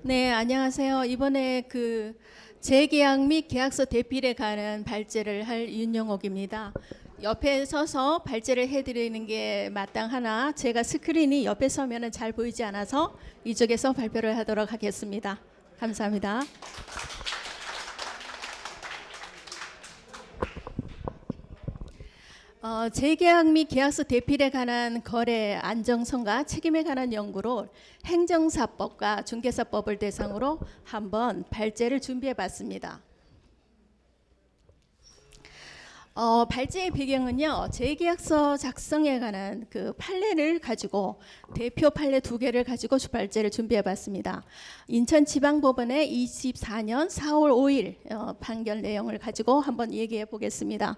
네, 안녕하세요. 이번에 재계약 및 계약서 대필에 관한 발제를 할 윤영옥입니다. 옆에 서서 발제를 해드리는 게 마땅하나 제가 스크린이 옆에 서면은 잘 보이지 않아서 이쪽에서 발표를 하도록 하겠습니다. 감사합니다. 재계약 및 계약서 대필에 관한 거래 안정성과 책임에 관한 연구로 행정사법과 중개사법을 대상으로 한번 발제를 준비해 봤습니다. 발제의 배경은요, 재계약서 작성에 관한 판례를 가지고 대표 판례 2개를 가지고 발제를 준비해 봤습니다. 인천지방법원의 24년 4월 5일 판결 내용을 가지고 한번 얘기해 보겠습니다.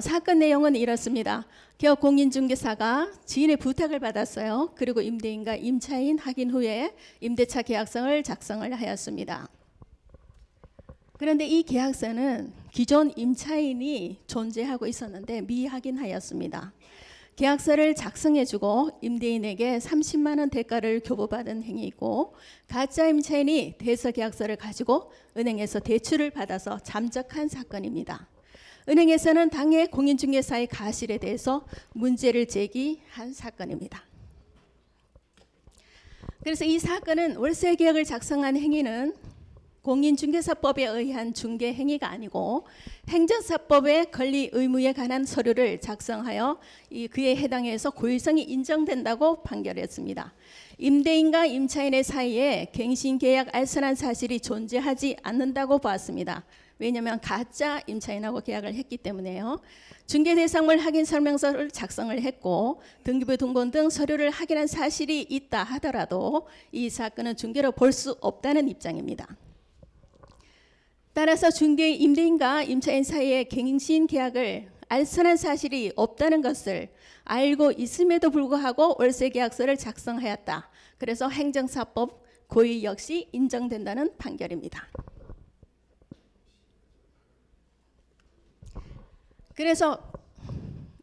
사건 내용은 이렇습니다. 기업공인중개사가 지인의 부탁을 받았어요. 그리고 임대인과 임차인 확인 후에 임대차 계약서를 작성을 하였습니다. 그런데 이 계약서는 기존 임차인이 존재하고 있었는데 미확인하였습니다. 계약서를 작성해주고 임대인에게 30만 원 대가를 교부받은 행위이고, 가짜 임차인이 대서 계약서를 가지고 은행에서 대출을 받아서 잠적한 사건입니다. 은행에서는 당해 공인중개사의 가실에 대해서 문제를 제기한 사건입니다. 그래서 이 사건은 월세계약을 작성한 행위는 공인중개사법에 의한 중개행위가 아니고 행정사법의 권리 의무에 관한 서류를 작성하여 그에 해당해서 고의성이 인정된다고 판결했습니다. 임대인과 임차인의 사이에 갱신계약 알선한 사실이 존재하지 않는다고 보았습니다. 왜냐하면 가짜 임차인하고 계약을 했기 때문에요. 중개대상물 확인 설명서를 작성을 했고 등기부 등본 등 서류를 확인한 사실이 있다 하더라도 이 사건은 중개로 볼 수 없다는 입장입니다. 따라서 임대인과 임차인 사이에 갱신 계약을 알선한 사실이 없다는 것을 알고 있음에도 불구하고 월세 계약서를 작성하였다. 그래서 행정사법 고의 역시 인정된다는 판결입니다. 그래서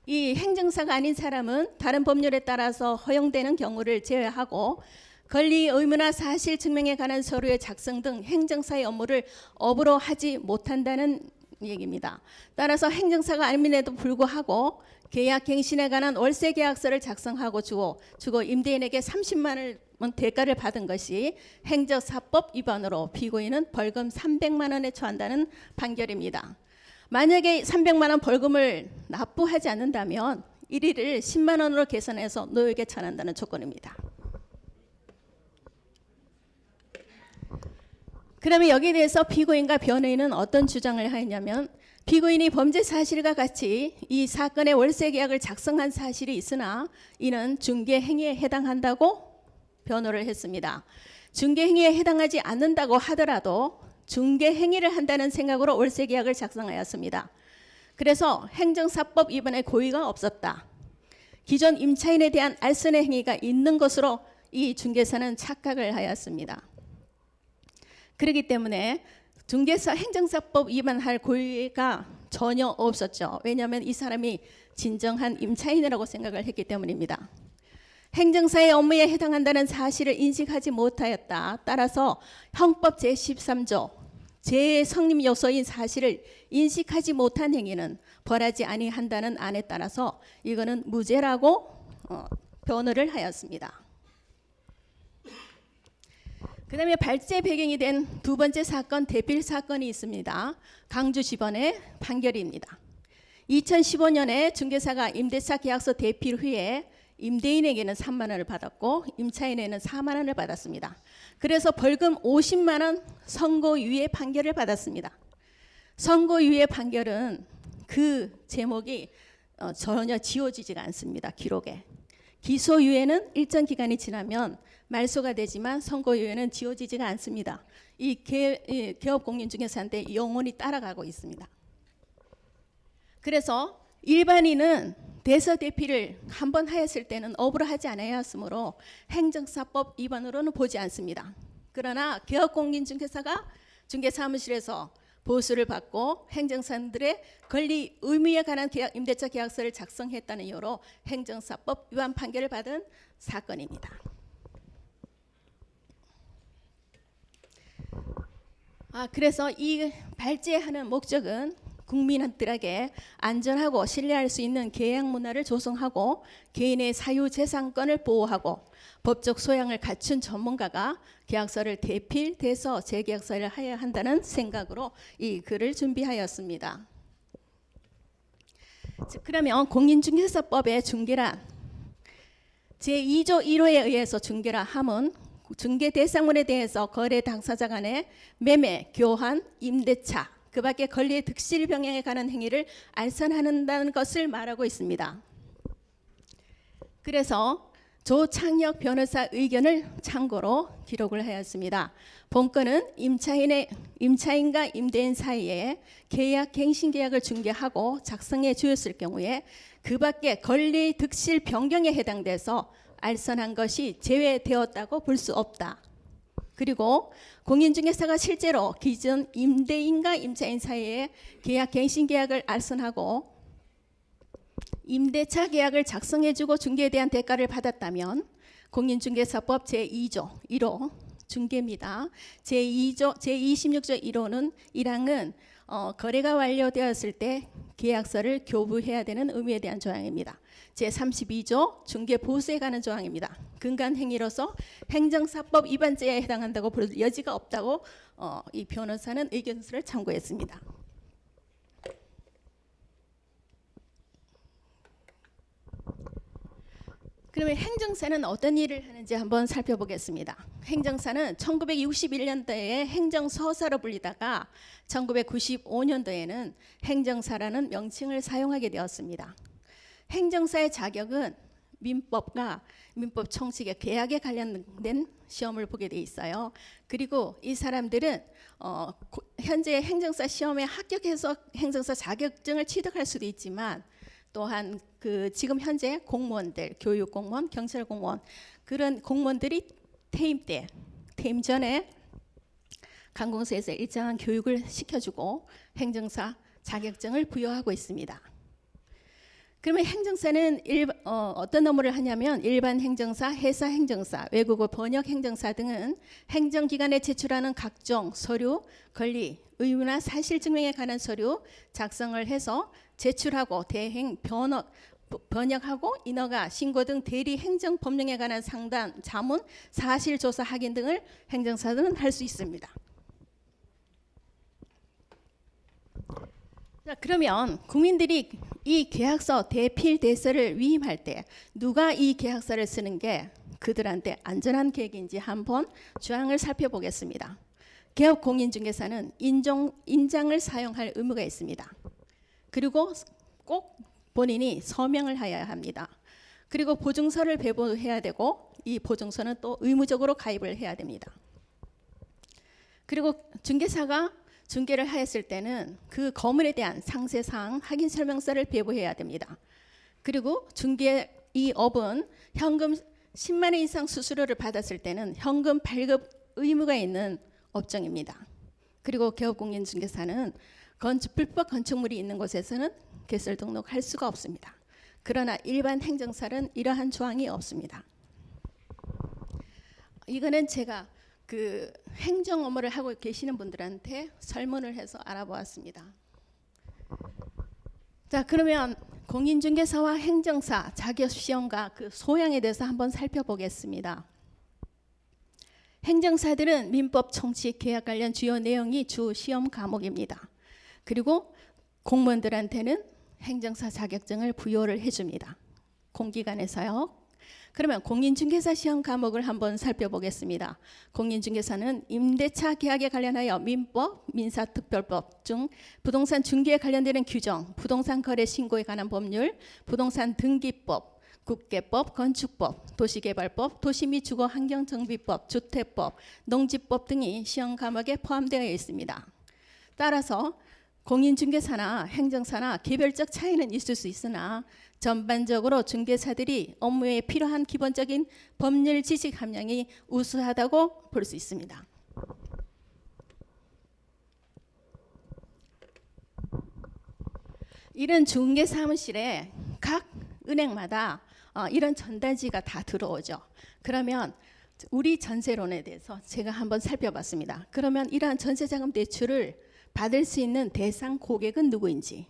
이 행정사가 아닌 사람은 다른 법률에 따라서 허용되는 경우를 제외하고 권리 의무나 사실 증명에 관한 서류의 작성 등 행정사의 업무를 업으로 하지 못한다는 얘기입니다. 따라서 행정사가 아님에도 불구하고 계약 갱신에 관한 월세 계약서를 작성하고 주고 임대인에게 30만 원 대가를 받은 것이 행정사법 위반으로 피고인은 벌금 300만 원에 처한다는 판결입니다. 만약에 300만 원 벌금을 납부하지 않는다면 1일을 10만 원으로 계산해서 노역에 처한다는 조건입니다. 그러면 여기에 대해서 피고인과 변호인은 어떤 주장을 하였냐면, 피고인이 범죄 사실과 같이 이 사건의 월세 계약을 작성한 사실이 있으나 이는 중개 행위에 해당한다고 변호를 했습니다. 중개 행위에 해당하지 않는다고 하더라도 중개 행위를 한다는 생각으로 월세 계약을 작성하였습니다. 그래서 행정사법 위반의 고의가 없었다. 기존 임차인에 대한 알선의 행위가 있는 것으로 이 중개사는 착각을 하였습니다. 그렇기 때문에 중개사 행정사법 위반할 고의가 전혀 없었죠. 왜냐하면 이 사람이 진정한 임차인이라고 생각을 했기 때문입니다. 행정사의 업무에 해당한다는 사실을 인식하지 못하였다. 따라서 형법 제13조 재해 성립 요소인 사실을 인식하지 못한 행위는 벌하지 아니한다는 안에 따라서 이거는 무죄라고 변호를 하였습니다. 그 다음에 발제 배경이 된 두 번째 사건, 대필 사건이 있습니다. 강주지법의 판결입니다. 2015년에 중개사가 임대차 계약서 대필 후에 임대인에게는 3만 원을 받았고 임차인에게는 4만 원을 받았습니다. 그래서 벌금 50만 원 선고유예 판결을 받았습니다. 선고유예 판결은 그 제목이 전혀 지워지지가 않습니다. 기록에. 기소유예는 일정 기간이 지나면 말소가 되지만 선고유예는 지워지지가 않습니다. 이 개업공인중개사한테 영원히 따라가고 있습니다. 그래서 일반인은 대서 대필을 한번 하였을 때는 업으로 하지 않았으므로 행정사법 위반으로는 보지 않습니다. 그러나 개업공인중개사가 중개사무실에서 보수를 받고 행정사들의 권리 의무에 관한 임대차 계약서를 작성했다는 이유로 행정사법 위반 판결을 받은 사건입니다. 그래서 이 발제하는 목적은 국민들에게 안전하고 신뢰할 수 있는 계약 문화를 조성하고 개인의 사유재산권을 보호하고 법적 소양을 갖춘 전문가가 계약서를 대필돼서 재계약서를 해야 한다는 생각으로 이 글을 준비하였습니다. 그러면 공인중개사법의 중개란 제2조 1호에 의해서 중개라 함은 중개 대상물에 대해서 거래 당사자 간의 매매, 교환, 임대차 그 밖에 권리의 득실 병행에 관한 행위를 알선한다는 것을 말하고 있습니다. 그래서 조창혁 변호사 의견을 참고로 기록을 하였습니다. 본건은 임차인과 임대인 사이에 계약 갱신 계약을 중개하고 작성해 주었을 경우에 그 밖에 권리 득실 변경에 해당돼서 알선한 것이 제외되었다고 볼 수 없다. 그리고 공인중개사가 실제로 기존 임대인과 임차인 사이에 계약 갱신 계약을 알선하고 임대차 계약을 작성해주고 중개에 대한 대가를 받았다면 공인중개사법 제2조 1호 중개입니다. 제26조 1호는 1항은 거래가 완료되었을 때 계약서를 교부해야 되는 의무에 대한 조항입니다. 제32조 중개보수에 관한 조항입니다. 근간행위로서 행정사법 위반죄에 해당한다고 볼 여지가 없다고 이 변호사는 의견서를 참고했습니다. 그러면 행정사는 어떤 일을 하는지 한번 살펴보겠습니다. 행정사는 1961년도에 행정서사로 불리다가 1995년도에는 행정사라는 명칭을 사용하게 되었습니다. 행정사의 자격은 민법과 민법 총칙의 계약에 관련된 시험을 보게 돼 있어요. 그리고 이 사람들은 현재 행정사 시험에 합격해서 행정사 자격증을 취득할 수도 있지만 또한 지금 현재 공무원들, 교육 공무원, 경찰 공무원 그런 공무원들이 퇴임 전에 관공서에서 일정한 교육을 시켜주고 행정사 자격증을 부여하고 있습니다. 그러면 행정사는 어떤 업무를 하냐면 일반 행정사, 회사 행정사, 외국어 번역 행정사 등은 행정기관에 제출하는 각종 서류, 권리, 의무나 사실증명에 관한 서류 작성을 해서 제출하고 대행, 번역하고 인허가, 신고 등 대리 행정 법령에 관한 상담, 자문, 사실조사 확인 등을 행정사들은 할 수 있습니다. 자, 그러면 국민들이 이 계약서 대필대서를 위임할 때 누가 이 계약서를 쓰는 게 그들한테 안전한 계획인지 한번 조항을 살펴보겠습니다. 개업공인중개사는 인장을 사용할 의무가 있습니다. 그리고 꼭 본인이 서명을 해야 합니다. 그리고 보증서를 배부해야 되고 이 보증서는 또 의무적으로 가입을 해야 됩니다. 그리고 중개사가 중개를 하였을 때는 그 거물에 대한 상세사항 확인 설명서를 배부해야 됩니다. 그리고 중개 이 업은 현금 10만 원 이상 수수료를 받았을 때는 현금 발급 의무가 있는 업종입니다. 그리고 개업공인중개사는 불법 건축물이 있는 곳에서는 개설 등록할 수가 없습니다. 그러나 일반 행정사는 이러한 조항이 없습니다. 이거는 제가 행정 업무를 하고 계시는 분들한테 설문을 해서 알아보았습니다. 자, 그러면 공인중개사와 행정사 자격시험과 그 소양에 대해서 한번 살펴보겠습니다. 행정사들은 민법 총칙 계약 관련 주요 내용이 주 시험 과목입니다. 그리고 공무원들한테는 행정사 자격증을 부여를 해줍니다. 공기관에서요. 그러면 공인중개사 시험 과목을 한번 살펴보겠습니다. 공인중개사는 임대차 계약에 관련하여 민법, 민사특별법 중 부동산 중개에 관련되는 규정, 부동산 거래 신고에 관한 법률, 부동산 등기법, 국계법, 건축법, 도시개발법, 도시 및 주거 환경정비법, 주택법, 농지법 등이 시험 과목에 포함되어 있습니다. 따라서 공인중개사나 행정사나 개별적 차이는 있을 수 있으나 전반적으로 중개사들이 업무에 필요한 기본적인 법률 지식 함량이 우수하다고 볼 수 있습니다. 이런 중개사무실에 각 은행마다 이런 전단지가 다 들어오죠. 그러면 우리 전세론에 대해서 제가 한번 살펴봤습니다. 그러면 이러한 전세자금 대출을 받을 수 있는 대상 고객은 누구인지.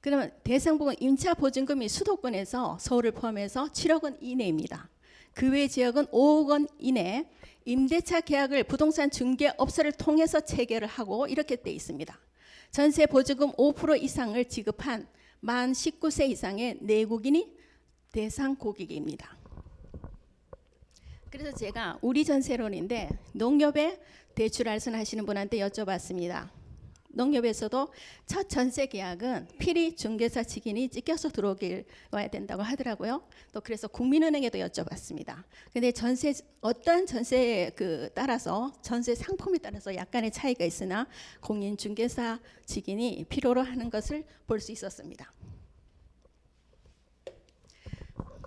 그러면 대상 부분 임차 보증금이 수도권에서 서울을 포함해서 7억 원 이내입니다. 그 외 지역은 5억 원 이내 임대차 계약을 부동산 중개업소를 통해서 체결을 하고 이렇게 돼 있습니다. 전세 보증금 5% 이상을 지급한 만 19세 이상의 내국인이 대상 고객입니다. 그래서 제가 우리 전세론인데 농협에 대출 알선하시는 분한테 여쭤봤습니다. 농협에서도 첫 전세 계약은 필히 중개사 직인이 찍혀서 들어오길 와야 된다고 하더라고요. 또 그래서 국민은행에도 여쭤봤습니다. 근데 전세 어떤 전세에 따라서 전세 상품에 따라서 약간의 차이가 있으나 공인중개사 직인이 필요로 하는 것을 볼 수 있었습니다.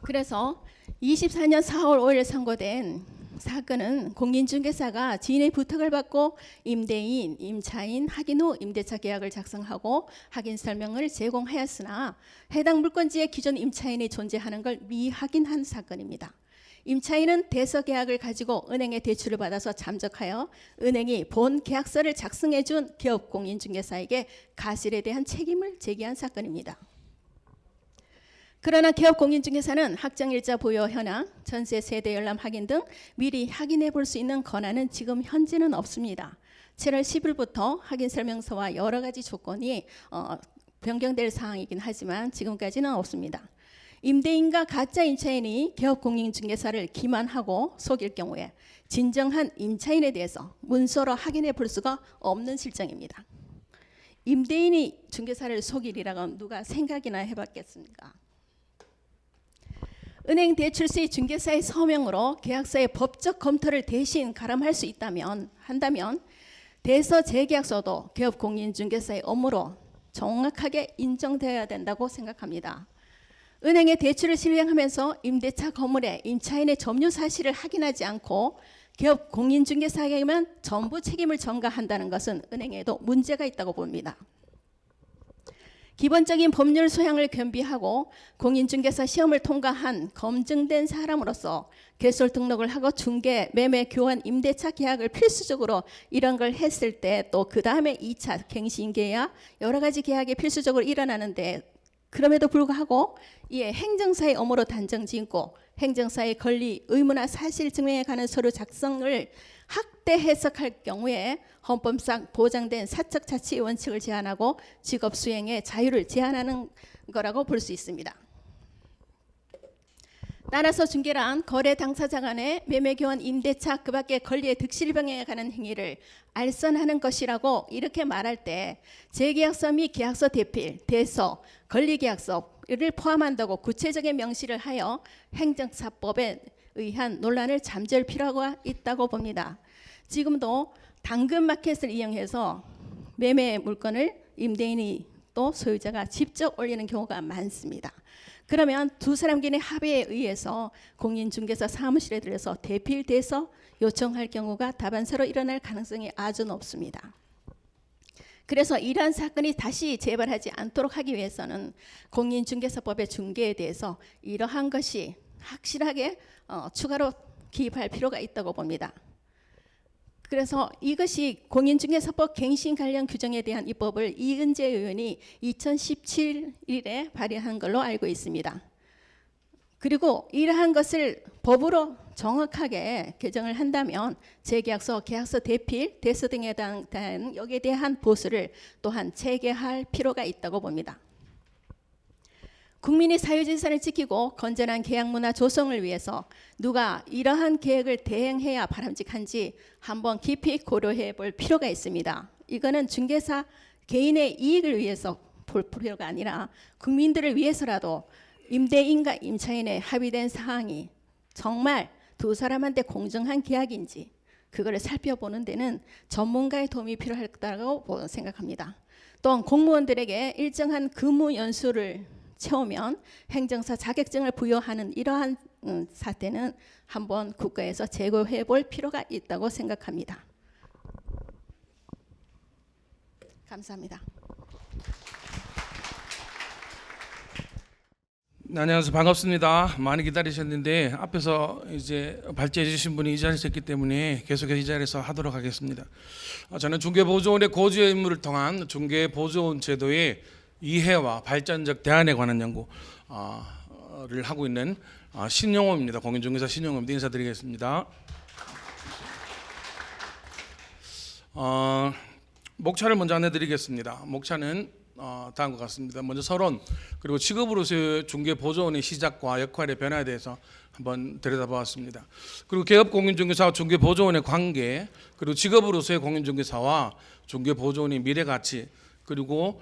그래서 24년 4월 5일 선고된 사건은 공인중개사가 지인의 부탁을 받고 임대인, 임차인 확인 후 임대차 계약을 작성하고 확인 설명을 제공하였으나 해당 물건지에 기존 임차인이 존재하는 걸 미확인한 사건입니다. 임차인은 대서 계약을 가지고 은행에 대출을 받아서 잠적하여 은행이 본 계약서를 작성해 준 기업 공인중개사에게 가실에 대한 책임을 제기한 사건입니다. 그러나 기업 공인중개사는 확정일자 보여 현황, 전세 세대 열람 확인 등 미리 확인해 볼 수 있는 권한은 지금 현재는 없습니다. 7월 10일부터 확인 설명서와 여러 가지 조건이 변경될 사항이긴 하지만 지금까지는 없습니다. 임대인과 가짜 임차인이 기업 공인중개사를 기만하고 속일 경우에 진정한 임차인에 대해서 문서로 확인해 볼 수가 없는 실정입니다. 임대인이 중개사를 속이리라고 누가 생각이나 해봤겠습니까? 은행 대출 수의 중개사의 서명으로 계약서의 법적 검토를 대신 가름할 수 한다면 대서 재계약서도 기업 공인중개사의 업무로 정확하게 인정되어야 된다고 생각합니다. 은행의 대출을 실행하면서 임대차 건물의 임차인의 점유 사실을 확인하지 않고 기업 공인중개사에게만 전부 책임을 전가한다는 것은 은행에도 문제가 있다고 봅니다. 기본적인 법률 소양을 겸비하고 공인중개사 시험을 통과한 검증된 사람으로서 개설 등록을 하고 중개, 매매, 교환, 임대차 계약을 필수적으로 이런 걸 했을 때 또 그 다음에 2차 갱신계약 여러 가지 계약이 필수적으로 일어나는데 그럼에도 불구하고 이에 행정사의 업무로 단정 짓고 행정사의 권리, 의무나 사실 증명에 관한 서류 작성을 확대 해석할 경우에 헌법상 보장된 사적 자치 원칙을 제한하고 직업 수행의 자유를 제한하는 거라고 볼 수 있습니다. 따라서 중개란 거래 당사자 간의 매매, 교환, 임대차 그 밖의 권리의 득실병행에 관한 행위를 알선하는 것이라고 이렇게 말할 때 재계약서 및 계약서 대필, 대서, 권리계약서를 포함한다고 구체적인 명시를 하여 행정사법에 의한 논란을 잠재울 필요가 있다고 봅니다. 지금도 당근마켓을 이용해서 매매 물건을 임대인이 또 소유자가 직접 올리는 경우가 많습니다. 그러면 두 사람끼리 합의에 의해서 공인중개사 사무실에 들여서 대필돼서 요청할 경우가 다반사로 일어날 가능성이 아주 높습니다. 그래서 이러한 사건이 다시 재발하지 않도록 하기 위해서는 공인중개사법의 중개에 대해서 이러한 것이 확실하게 추가로 기입할 필요가 있다고 봅니다. 그래서 이것이 공인중개사법 갱신 관련 규정에 대한 입법을 이은재 의원이 2017년에 발의한 걸로 알고 있습니다. 그리고 이러한 것을 법으로 정확하게 개정을 한다면 재계약서, 계약서 대필, 대서 등에 대한 여기에 대한 보수를 또한 체계할 필요가 있다고 봅니다. 국민이 사유재산을 지키고 건전한 계약 문화 조성을 위해서 누가 이러한 계획을 대행해야 바람직한지 한번 깊이 고려해 볼 필요가 있습니다. 이거는 중개사 개인의 이익을 위해서 볼 필요가 아니라 국민들을 위해서라도 임대인과 임차인의 합의된 사항이 정말 두 사람한테 공정한 계약인지 그거를 살펴보는 데는 전문가의 도움이 필요하다고 생각합니다. 또한 공무원들에게 일정한 근무 연수를 채우면 행정사 자격증을 부여하는 이러한 사태는 한번 국가에서 재고해 볼 필요가 있다고 생각합니다. 감사합니다. 네, 안녕하세요. 반갑습니다. 많이 기다리셨는데 앞에서 이제 발제해 주신 분이 이 자리에 있기 때문에 계속해서 이 자리에서 하도록 하겠습니다. 저는 중개보조원의 고유의 임무를 통한 중개보조원 제도의 이해와 발전적 대안에 관한 연구를 하고 있는 신용호입니다. 공인중개사 신용호입니다. 인사드리겠습니다. 목차를 먼저 안내드리겠습니다. 목차는 다음과 같습니다. 먼저 서론, 그리고 직업으로서의 중개보조원의 시작과 역할의 변화에 대해서 한번 들여다보았습니다. 그리고 개업 공인중개사와 중개보조원의 관계, 그리고 직업으로서의 공인중개사와 중개보조원의 미래 가치, 그리고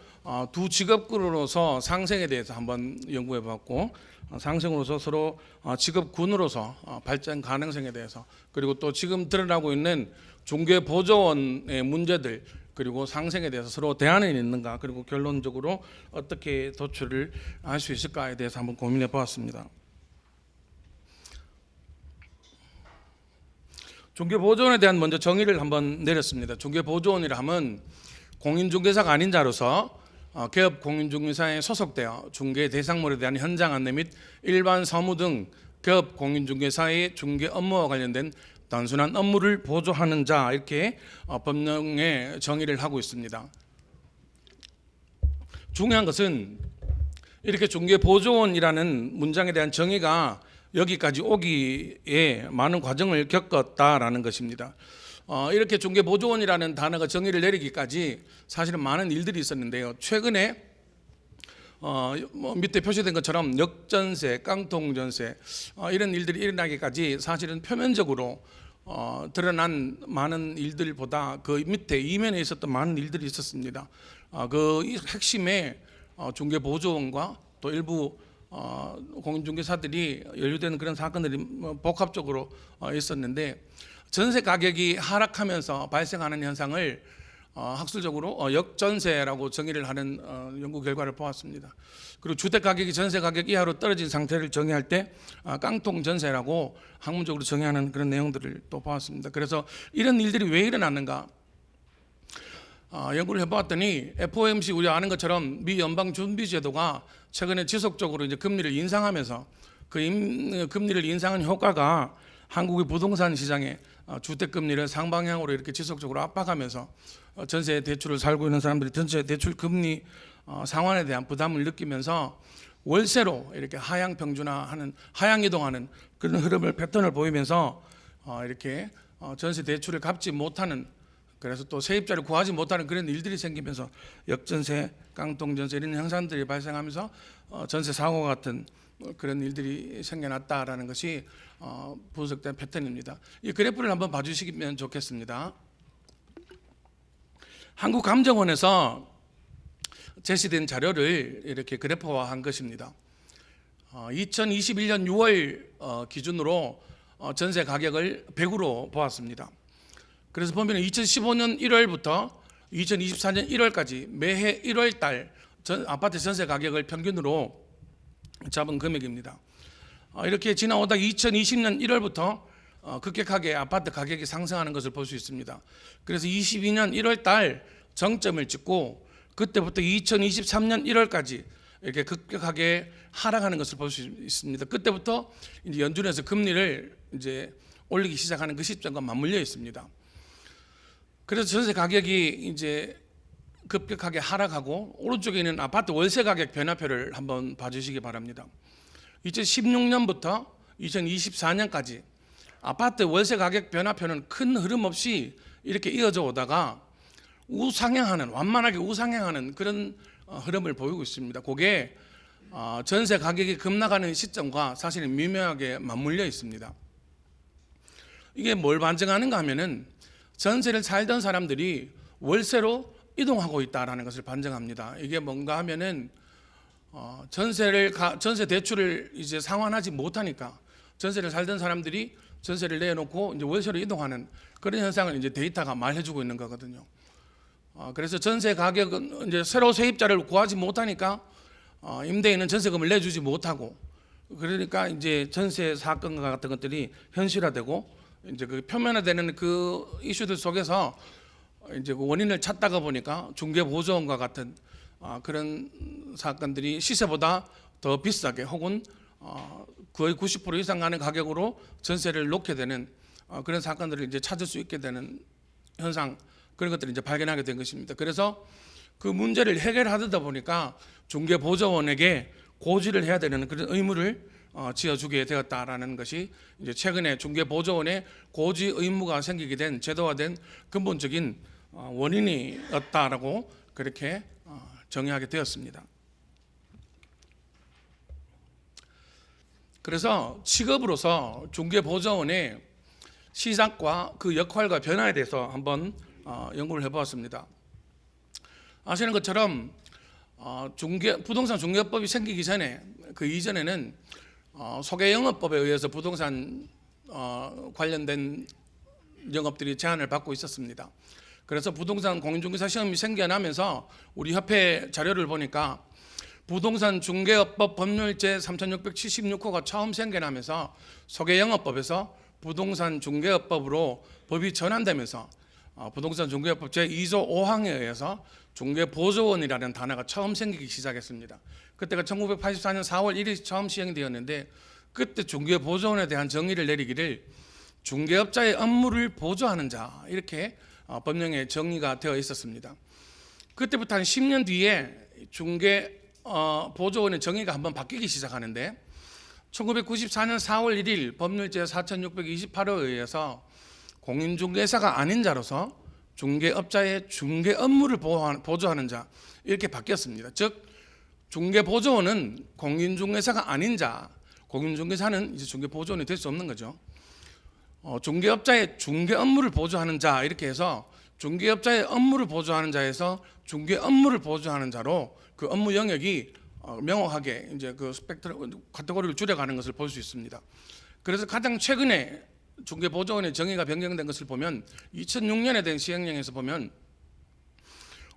두 직업군으로서 상생에 대해서 한번 연구해봤고, 상생으로서 서로 직업군으로서 발전 가능성에 대해서, 그리고 또 지금 드러나고 있는 중개보조원의 문제들, 그리고 상생에 대해서 서로 대안이 있는가, 그리고 결론적으로 어떻게 도출을 할 수 있을까에 대해서 한번 고민해 보았습니다. 중개보조원에 대한 먼저 정의를 한번 내렸습니다. 중개보조원이라 하면 공인중개사가 아닌 자로서 개업 공인중개사에 소속되어 중개 대상물에 대한 현장 안내 및 일반 사무 등 개업 공인중개사의 중개 업무와 관련된 단순한 업무를 보조하는 자, 이렇게 법령에 정의를 하고 있습니다. 중요한 것은 이렇게 중개보조원이라는 문장에 대한 정의가 여기까지 오기에 많은 과정을 겪었다라는 것입니다. 이렇게 중개보조원이라는 단어가 정의를 내리기까지 사실은 많은 일들이 있었는데요. 최근에 밑에 표시된 것처럼 역전세, 깡통전세 이런 일들이 일어나기까지 사실은 표면적으로 드러난 많은 일들보다 그 밑에 이면에 있었던 많은 일들이 있었습니다. 그 핵심에 중개보조원과 또 일부 공인중개사들이 연루되는 그런 사건들이 복합적으로 있었는데, 전세 가격이 하락하면서 발생하는 현상을 학술적으로 역전세라고 정의를 하는 연구 결과를 보았습니다. 그리고 주택 가격이 전세 가격 이하로 떨어진 상태를 정의할 때 깡통 전세라고 학문적으로 정의하는 그런 내용들을 또 보았습니다. 그래서 이런 일들이 왜 일어났는가 연구를 해보았더니, FOMC 우리 아는 것처럼 미 연방준비제도가 최근에 지속적으로 이제 금리를 인상하면서 그 금리를 인상한 효과가 한국의 부동산 시장에 주택 금리를 상방향으로 이렇게 지속적으로 압박하면서 전세 대출을 살고 있는 사람들이 전세 대출 금리 상환에 대한 부담을 느끼면서 월세로 이렇게 하향 평준화하는, 하향 이동하는 그런 흐름을 패턴을 보이면서 이렇게 전세 대출을 갚지 못하는, 그래서 또 세입자를 구하지 못하는 그런 일들이 생기면서 역전세, 깡통전세 이런 현상들이 발생하면서 전세 사고 같은 그런 일들이 생겨났다라는 것이 분석된 패턴입니다. 이 그래프를 한번 봐주시면 좋겠습니다. 한국감정원에서 제시된 자료를 이렇게 그래프화한 것입니다. 2021년 6월 기준으로 전세 가격을 100으로 보았습니다. 그래서 보면 2015년 1월부터 2024년 1월까지 매해 1월 달 아파트 전세 가격을 평균으로 잡은 금액입니다. 이렇게 지나오다 2020년 1월부터 급격하게 아파트 가격이 상승하는 것을 볼 수 있습니다. 그래서 22년 1월 달 정점을 찍고 그때부터 2023년 1월까지 이렇게 급격하게 하락하는 것을 볼 수 있습니다. 그때부터 이제 연준에서 금리를 이제 올리기 시작하는 그 시점과 맞물려 있습니다. 그래서 전세 가격이 이제 급격하게 하락하고, 오른쪽에 있는 아파트 월세 가격 변화표를 한번 봐주시기 바랍니다. 2016년부터 2024년까지 아파트 월세 가격 변화표는 큰 흐름 없이 이렇게 이어져 오다가 우상향하는, 완만하게 우상향하는 그런 흐름을 보이고 있습니다. 그게 전세 가격이 급락하는 시점과 사실은 미묘하게 맞물려 있습니다. 이게 뭘 반증하는가 하면은 전세를 살던 사람들이 월세로 이동하고 있다라는 것을 반증합니다. 이게 뭔가 하면은 전세 대출을 이제 상환하지 못하니까 전세를 살던 사람들이 전세를 내놓고 이제 월세로 이동하는 그런 현상을 이제 데이터가 말해주고 있는 거거든요. 그래서 전세 가격은 이제 새로 세입자를 구하지 못하니까 임대인은 전세금을 내주지 못하고, 그러니까 이제 전세 사건과 같은 것들이 현실화되고, 이제 그 표면화되는 그 이슈들 속에서 이제 그 원인을 찾다가 보니까 중개보조원과 같은 그런 사건들이 시세보다 더 비싸게 혹은 거의 90% 이상 가는 가격으로 전세를 놓게 되는 그런 사건들을 이제 찾을 수 있게 되는 현상, 그런 것들을 이제 발견하게 된 것입니다. 그래서 그 문제를 해결하다 보니까 중개보조원에게 고지를 해야 되는 그런 의무를 지어주게 되었다라는 것이 이제 최근에 중개보조원의 고지 의무가 생기게 된 제도화된 근본적인 원인이었다라고 그렇게 정의하게 되었습니다. 그래서 직업으로서 중개보조원의 시작과 그 역할과 변화에 대해서 한번 연구를 해보았습니다. 아시는 것처럼 부동산 중개업법이 생기기 전에 그 이전에는 소개영업법에 의해서 부동산 관련된 영업들이 제한을 받고 있었습니다. 그래서 부동산 공인중개사 시험이 생겨나면서 우리 협회 자료를 보니까 부동산 중개업법 법률 제3676호가 처음 생겨나면서 소개영업법에서 부동산 중개업법으로 법이 전환되면서 부동산 중개업법 제2조 5항에 의해서 중개보조원이라는 단어가 처음 생기기 시작했습니다. 그때가 1984년 4월 1일 처음 시행이 되었는데 그때 중개보조원에 대한 정의를 내리기를 중개업자의 업무를 보조하는 자 이렇게 법령에 정의가 되어 있었습니다. 그때부터 한 10년 뒤에 중개보조원의 정의가 한번 바뀌기 시작하는데 1994년 4월 1일 법률 제4628호에 의해서 공인중개사가 아닌 자로서 중개업자의 중개 업무를 보조하는 자 이렇게 바뀌었습니다. 즉 중개보조원은 공인중개사가 아닌 자, 공인중개사는 이제 중개보조원이 될 수 없는 거죠. 중개업자의 중개 업무를 보조하는 자 이렇게 해서 중개업자의 업무를 보조하는 자에서 중개 업무를 보조하는 자로 그 업무 영역이 명확하게 이제 그 카테고리를 줄여가는 것을 볼 수 있습니다. 그래서 가장 최근에 중개보조원의 정의가 변경된 것을 보면 2006년에 된 시행령에서 보면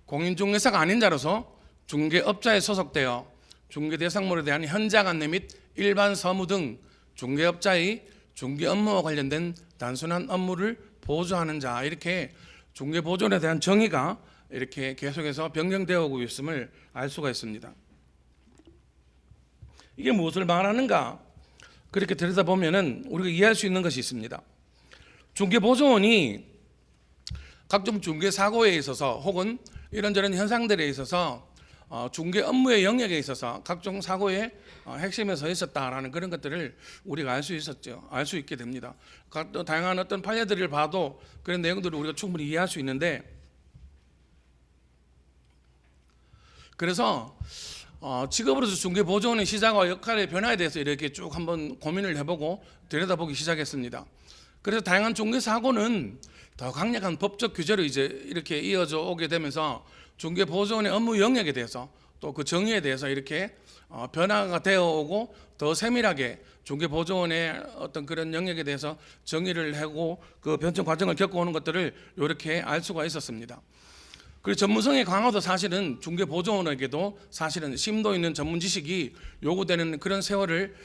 공인중개사가 아닌 자로서 중개업자에 소속되어 중개대상물에 대한 현장 안내 및 일반 서무 등 중개업자의 중개 업무와 관련된 단순한 업무를 보조하는 자 이렇게 중개보조원에 대한 정의가 이렇게 계속해서 변경되어 오고 있음을 알 수가 있습니다. 이게 무엇을 말하는가? 그렇게 들여다보면은 우리가 이해할 수 있는 것이 있습니다. 중개보조원이 각종 중개 사고에 있어서 혹은 이런저런 현상들에 있어서 중개 업무의 영역에 있어서 각종 사고의 핵심에 서 있었다라는 그런 것들을 우리가 알 수 있었죠. 알 수 있게 됩니다. 다양한 어떤 판례들을 봐도 그런 내용들을 우리가 충분히 이해할 수 있는데 그래서 직업으로서 중개보조원의 시작과 역할의 변화에 대해서 이렇게 쭉 한번 고민을 해보고 들여다보기 시작했습니다. 그래서 다양한 중개 사고는 더 강력한 법적 규제로 이제 이렇게 이어져 오게 되면서 중개보조원의 업무 영역에 대해서 또 그 정의에 대해서 이렇게 변화가 되어 오고 더 세밀하게 중개보조원의 어떤 그런 영역에 대해서 정의를 하고 그 변증 과정을 겪어오는 것들을 이렇게 알 수가 있었습니다. 그리고 전문성의 강화도 사실은 중개보조원에게도 사실은 심도 있는 전문 지식이 요구되는 그런 세월을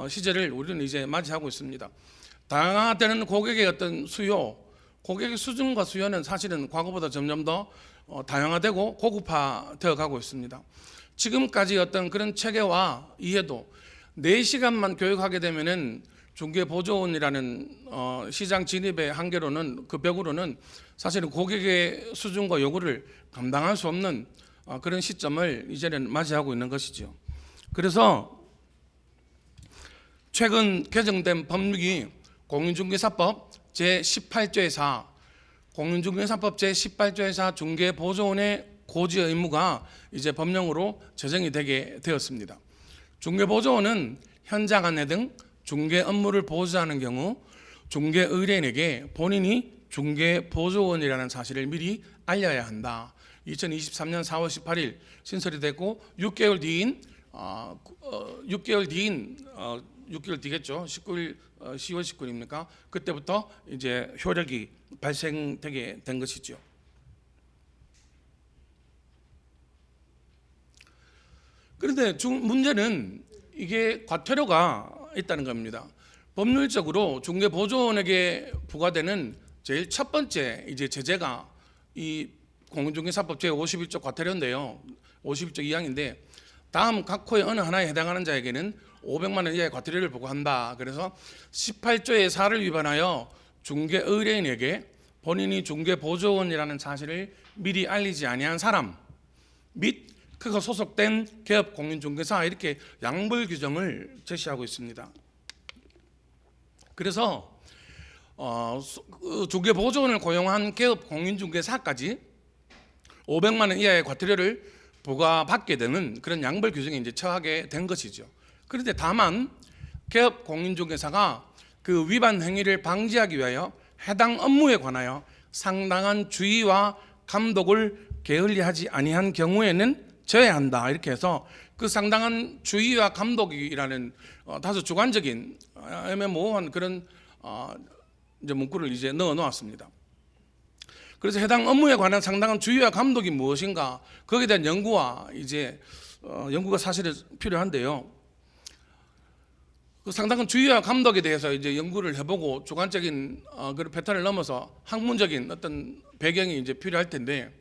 시절을 우리는 이제 맞이하고 있습니다. 다양화되는 고객의 어떤 수요, 고객의 수준과 수요는 사실은 과거보다 점점 더 다양화되고 고급화되어 가고 있습니다. 지금까지 어떤 그런 체계와 이해도 4시간만 교육하게 되면은 중개보조원이라는 시장 진입의 한계로는 그 벽으로는 사실은 고객의 수준과 요구를 감당할 수 없는 그런 시점을 이제는 맞이하고 있는 것이죠. 그래서 최근 개정된 법률이 공인중개사법 제18조의 4, 공인중개사법 제18조의 4 중개보조원의 고지 의무가 이제 법령으로 제정이 되게 되었습니다. 중개보조원은 현장 안내 등 중개 업무를 보조하는 경우 중개 의뢰인에게 본인이 중개보조원이라는 사실을 미리 알려야 한다. 2023년 4월 18일 신설이 되고 6개월 뒤겠죠. 10월 19일입니까? 그때부터 이제 효력이 발생되게 된 것이죠. 그런데 문제는 이게 과태료가 있다는 겁니다. 법률적으로 중개보조원에게 부과되는 제일 첫 번째 이제 제재가 이 공인중개사법 제51조 과태료인데요. 51조 2항인데 다음 각 호의 어느 하나에 해당하는 자에게는 500만 원 이하의 과태료를 부과한다. 그래서 18조의 4를 위반하여 중개 의뢰인에게 본인이 중개보조원이라는 사실을 미리 알리지 아니한 사람 및 그가 소속된 개업공인중개사 이렇게 양벌 규정을 제시하고 있습니다. 그래서 중개보조원을 고용한 개업공인중개사까지 500만 원 이하의 과태료를 부과받게 되는 그런 양벌 규정에 이제 처하게 된 것이죠. 그런데 다만 개업공인중개사가 그 위반 행위를 방지하기 위하여 해당 업무에 관하여 상당한 주의와 감독을 게을리하지 아니한 경우에는 져야 한다. 이렇게 해서 그 상당한 주의와 감독이라는 다소 주관적인 애매모호한 그런 이제 문구를 이제 넣어 놓았습니다. 그래서 해당 업무에 관한 상당한 주의와 감독이 무엇인가 거기에 대한 연구와 이제 연구가 사실은 필요한데요. 그 상당한 주의와 감독에 대해서 이제 연구를 해보고 주관적인 그런 패턴을 넘어서 학문적인 어떤 배경이 이제 필요할 텐데,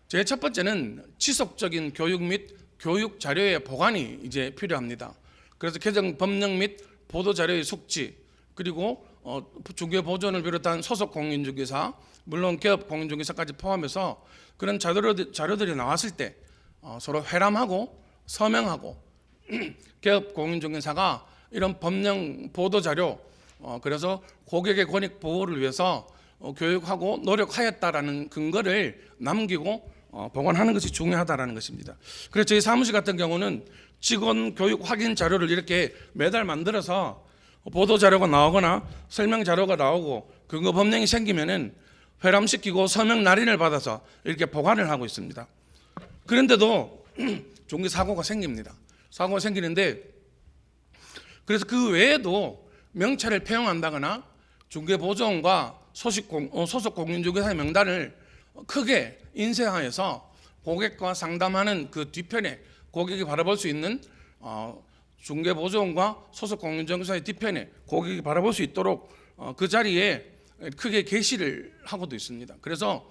제일 첫 번째는 지속적인 교육 및 교육 자료의 보관이 이제 필요합니다. 그래서 개정 법령 및 보도 자료의 숙지, 그리고 중개보조원을 비롯한 소속 공인중개사, 물론 개업 공인중개사까지 포함해서 그런 자료들이 나왔을 때 서로 회람하고 서명하고 개업 공인중개사가 이런 법령 보도 자료, 그래서 고객의 권익 보호를 위해서 교육하고 노력하였다라는 근거를 남기고 보관하는 것이 중요하다라는 것입니다. 그래서 저희 사무실 같은 경우는 직원 교육 확인 자료를 이렇게 매달 만들어서 보도 자료가 나오거나 설명 자료가 나오고 근거 법령이 생기면은 회람시키고 서명 날인을 받아서 이렇게 보관을 하고 있습니다. 그런데도 종기 사고가 생깁니다. 사고가 생기는데, 그래서 그 외에도 명찰을 폐용한다거나 중개보조원과 소속 공인중개사의 명단을 크게 인쇄하여서 고객과 상담하는 그 뒤편에 고객이 바라볼 수 있는 중개보조원과 소속 공인중개사의 뒤편에 고객이 바라볼 수 있도록 그 자리에 크게 게시를 하고도 있습니다. 그래서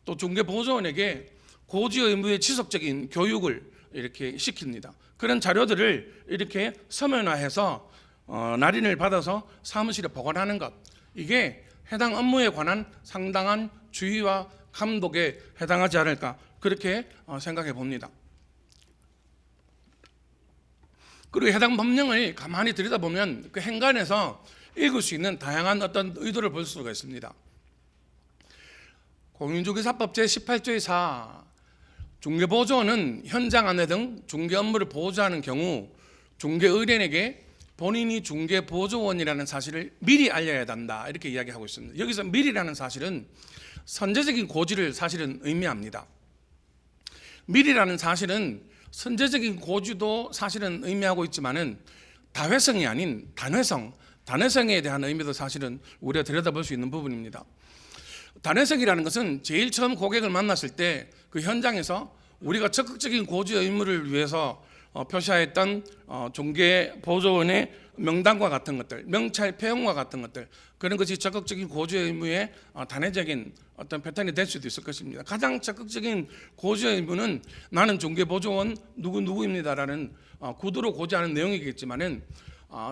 또 중개보조원에게 고지 의무의 지속적인 교육을 이렇게 시킵니다. 그런 자료들을 이렇게 서면화해서 날인을 받아서 사무실에 보관하는 것, 이게 해당 업무에 관한 상당한 주의와 감독에 해당하지 않을까 그렇게 생각해 봅니다. 그리고 해당 법령을 가만히 들여다보면 그 행간에서 읽을 수 있는 다양한 어떤 의도를 볼 수가 있습니다. 공인중개사법 제18조의 4, 중개보조원은 현장 안내 등 중개 업무를 보조하는 경우 중개의뢰인에게 본인이 중개보조원이라는 사실을 미리 알려야 한다, 이렇게 이야기하고 있습니다. 여기서 미리라는 사실은 선제적인 고지를 사실은 의미합니다. 미리라는 사실은 선제적인 고지도 사실은 의미하고 있지만은 다회성이 아닌 단회성에 대한 의미도 사실은 우리가 들여다볼 수 있는 부분입니다. 단회성이라는 것은 제일 처음 고객을 만났을 때 그 현장에서 우리가 적극적인 고지 의무를 위해서 표시하였던 중개보조원의 명단과 같은 것들, 명찰 폐용과 같은 것들, 그런 것이 적극적인 고지 의무의 단회적인 어떤 패턴이 될 수도 있을 것입니다. 가장 적극적인 고지 의무는 나는 중개보조원 누구입니다라는 구두로 고지하는 내용이겠지만은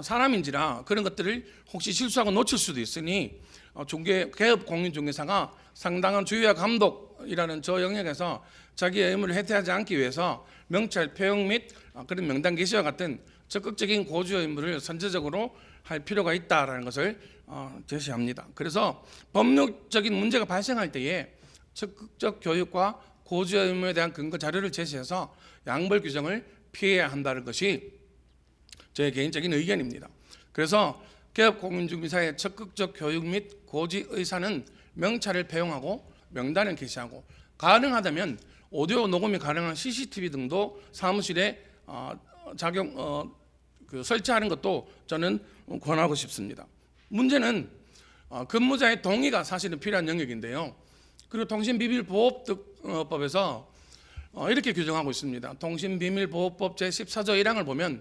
사람인지라 그런 것들을 혹시 실수하고 놓칠 수도 있으니 개업 공인중개사가 상당한 주의와 감독이라는 저 영역에서 자기의 의무를 해태하지 않기 위해서 명찰 폐용 및 그런 명단 게시와 같은 적극적인 고지 의무를 선제적으로 할 필요가 있다라는 것을 제시합니다. 그래서 법률적인 문제가 발생할 때에 적극적 교육과 고지 의무에 대한 근거 자료를 제시해서 양벌 규정을 피해야 한다는 것이 제 개인적인 의견입니다. 그래서 개업 공인중개사의 적극적 교육 및 고지 의사는 명찰을 폐용하고 명단을 게시하고 가능하다면 오디오 녹음이 가능한 CCTV 등도 사무실에 설치하는 것도 저는 권하고 싶습니다. 문제는 근무자의 동의가 사실은 필요한 영역인데요. 그리고 통신비밀보호법에서 이렇게 규정하고 있습니다. 통신비밀보호법 제14조 1항을 보면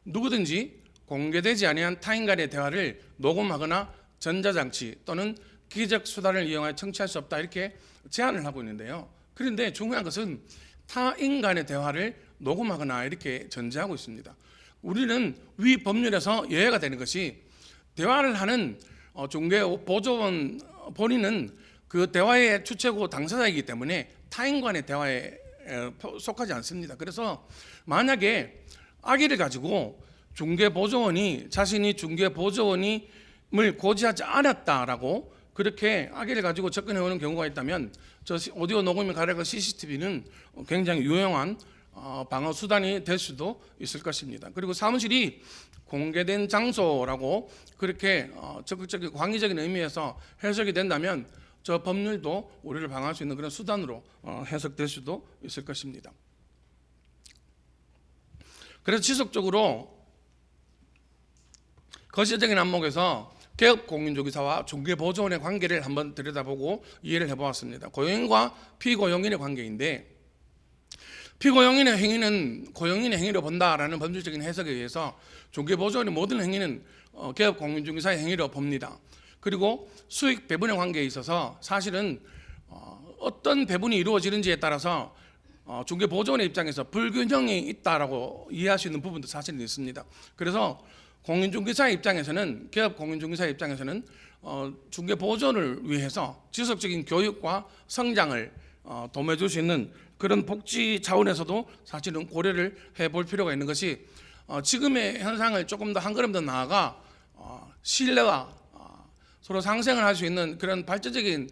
누구든지 공개되지 아니한 타인 간의 대화를 녹음하거나 전자장치 또는 기적 수단을 이용하여 청취할 수 없다, 이렇게 제한을 하고 있는데요. 그런데 중요한 것은 타인 간의 대화를 녹음하거나 이렇게 전제하고 있습니다. 우리는 위 법률에서 예외가 되는 것이 대화를 하는 중개보조원 본인은 그 대화의 주체고 당사자이기 때문에 타인 간의 대화에 속하지 않습니다. 그래서 만약에 악의를 가지고 중개보조원이 자신이 중개보조원임을 고지하지 않았다라고 그렇게 악의를 가지고 접근해 오는 경우가 있다면 저 오디오 녹음이 가려고 CCTV는 굉장히 유용한 방어 수단이 될 수도 있을 것입니다. 그리고 사무실이 공개된 장소라고 그렇게 적극적인 광의적인 의미에서 해석이 된다면 저 법률도 우리를 방어할 수 있는 그런 수단으로 해석될 수도 있을 것입니다. 그래서 지속적으로 거시적인 안목에서 개업공인중개사와 중개보조원의 관계를 한번 들여다보고 이해를 해보았습니다. 고용인과 피고용인의 관계인데 피고용인의 행위는 고용인의 행위로 본다라는 법률적인 해석에 의해서 중개보조원의 모든 행위는 개업공인중개사의 행위로 봅니다. 그리고 수익 배분의 관계에 있어서 사실은 어떤 배분이 이루어지는지에 따라서 중개보조원의 입장에서 불균형이 있다라고 이해할 수 있는 부분도 사실은 있습니다. 그래서 공인중개사의 입장에서는 개업공인중개사의 입장에서는 중개보조원을 위해서 지속적인 교육과 성장을 도모해줄 수 있는 그런 복지 차원에서도 사실은 고려를 해볼 필요가 있는 것이 지금의 현상을 조금 더 한 걸음 더 나아가 신뢰와 서로 상생을 할 수 있는 그런 발전적인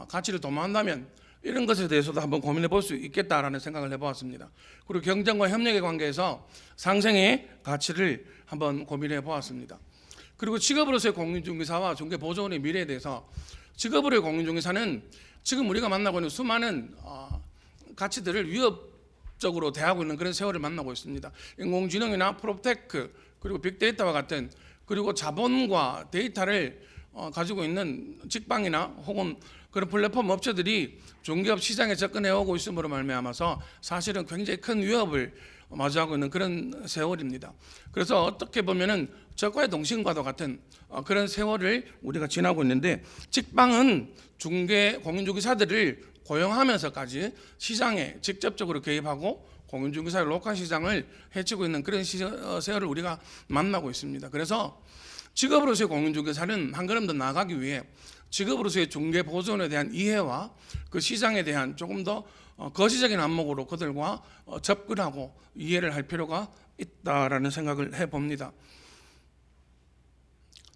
가치를 도모한다면 이런 것에 대해서도 한번 고민해 볼 수 있겠다라는 생각을 해보았습니다. 그리고 경쟁과 협력의 관계에서 상생의 가치를 한번 고민해 보았습니다. 그리고 직업으로서의 공인중개사와 중개보조원의 미래에 대해서 직업으로의 공인중개사는 지금 우리가 만나고 있는 수많은 가치들을 위협적으로 대하고 있는 그런 세월을 만나고 있습니다. 인공지능이나 프로테크 그리고 빅데이터와 같은 그리고 자본과 데이터를 가지고 있는 직방이나 혹은 그런 플랫폼 업체들이 중개업 시장에 접근해 오고 있음으로 말미암아서 사실은 굉장히 큰 위협을 마주하고 있는 그런 세월입니다. 그래서 어떻게 보면은 적과의 동심과도 같은 그런 세월을 우리가 지나고 있는데 직방은 중개 공인중개사들을 고용하면서까지 시장에 직접적으로 개입하고 공인중개사의 로컬 시장을 해치고 있는 그런 세월을 우리가 만나고 있습니다. 그래서 직업으로서의 공인중개사는 한 걸음 더 나아가기 위해 직업으로서의 중개보조원에 대한 이해와 그 시장에 대한 조금 더 거시적인 안목으로 그들과 접근하고 이해를 할 필요가 있다라는 생각을 해봅니다.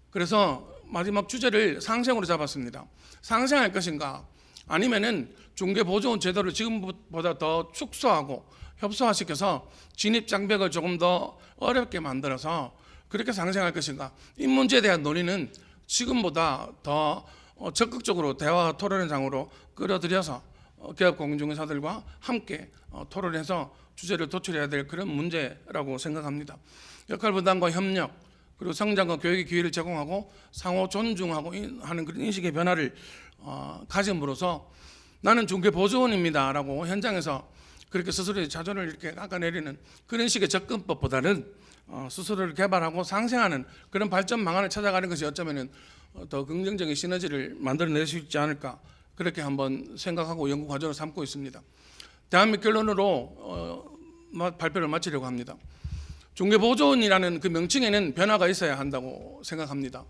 그래서 마지막 주제를 상생으로 잡았습니다. 상생할 것인가 아니면은 중개보조원 제도를 지금보다 더 축소하고 협소화시켜서 진입장벽을 조금 더 어렵게 만들어서 그렇게 상생할 것인가 이 문제에 대한 논의는 지금보다 더 적극적으로 대화 토론장으로 끌어들여서 개업공인중개사들과 함께 토론해서 주제를 도출해야 될 그런 문제라고 생각합니다. 역할분담과 협력 그리고 성장과 교육의 기회를 제공하고 상호 존중하고 하는 그런 인식의 변화를 가짐으로써 나는 중개보조원입니다라고 현장에서 그렇게 스스로의 자존을 이렇게 깎아내리는 그런 식의 접근법보다는 스스로를 개발하고 상생하는 그런 발전 방안을 찾아가는 것이 어쩌면은 더 긍정적인 시너지를 만들어낼 수 있지 않을까 그렇게 한번 생각하고 연구 과정을 삼고 있습니다. 대한민국 결론으로 발표를 마치려고 합니다. 중개보조원이라는 그 명칭에는 변화가 있어야 한다고 생각합니다.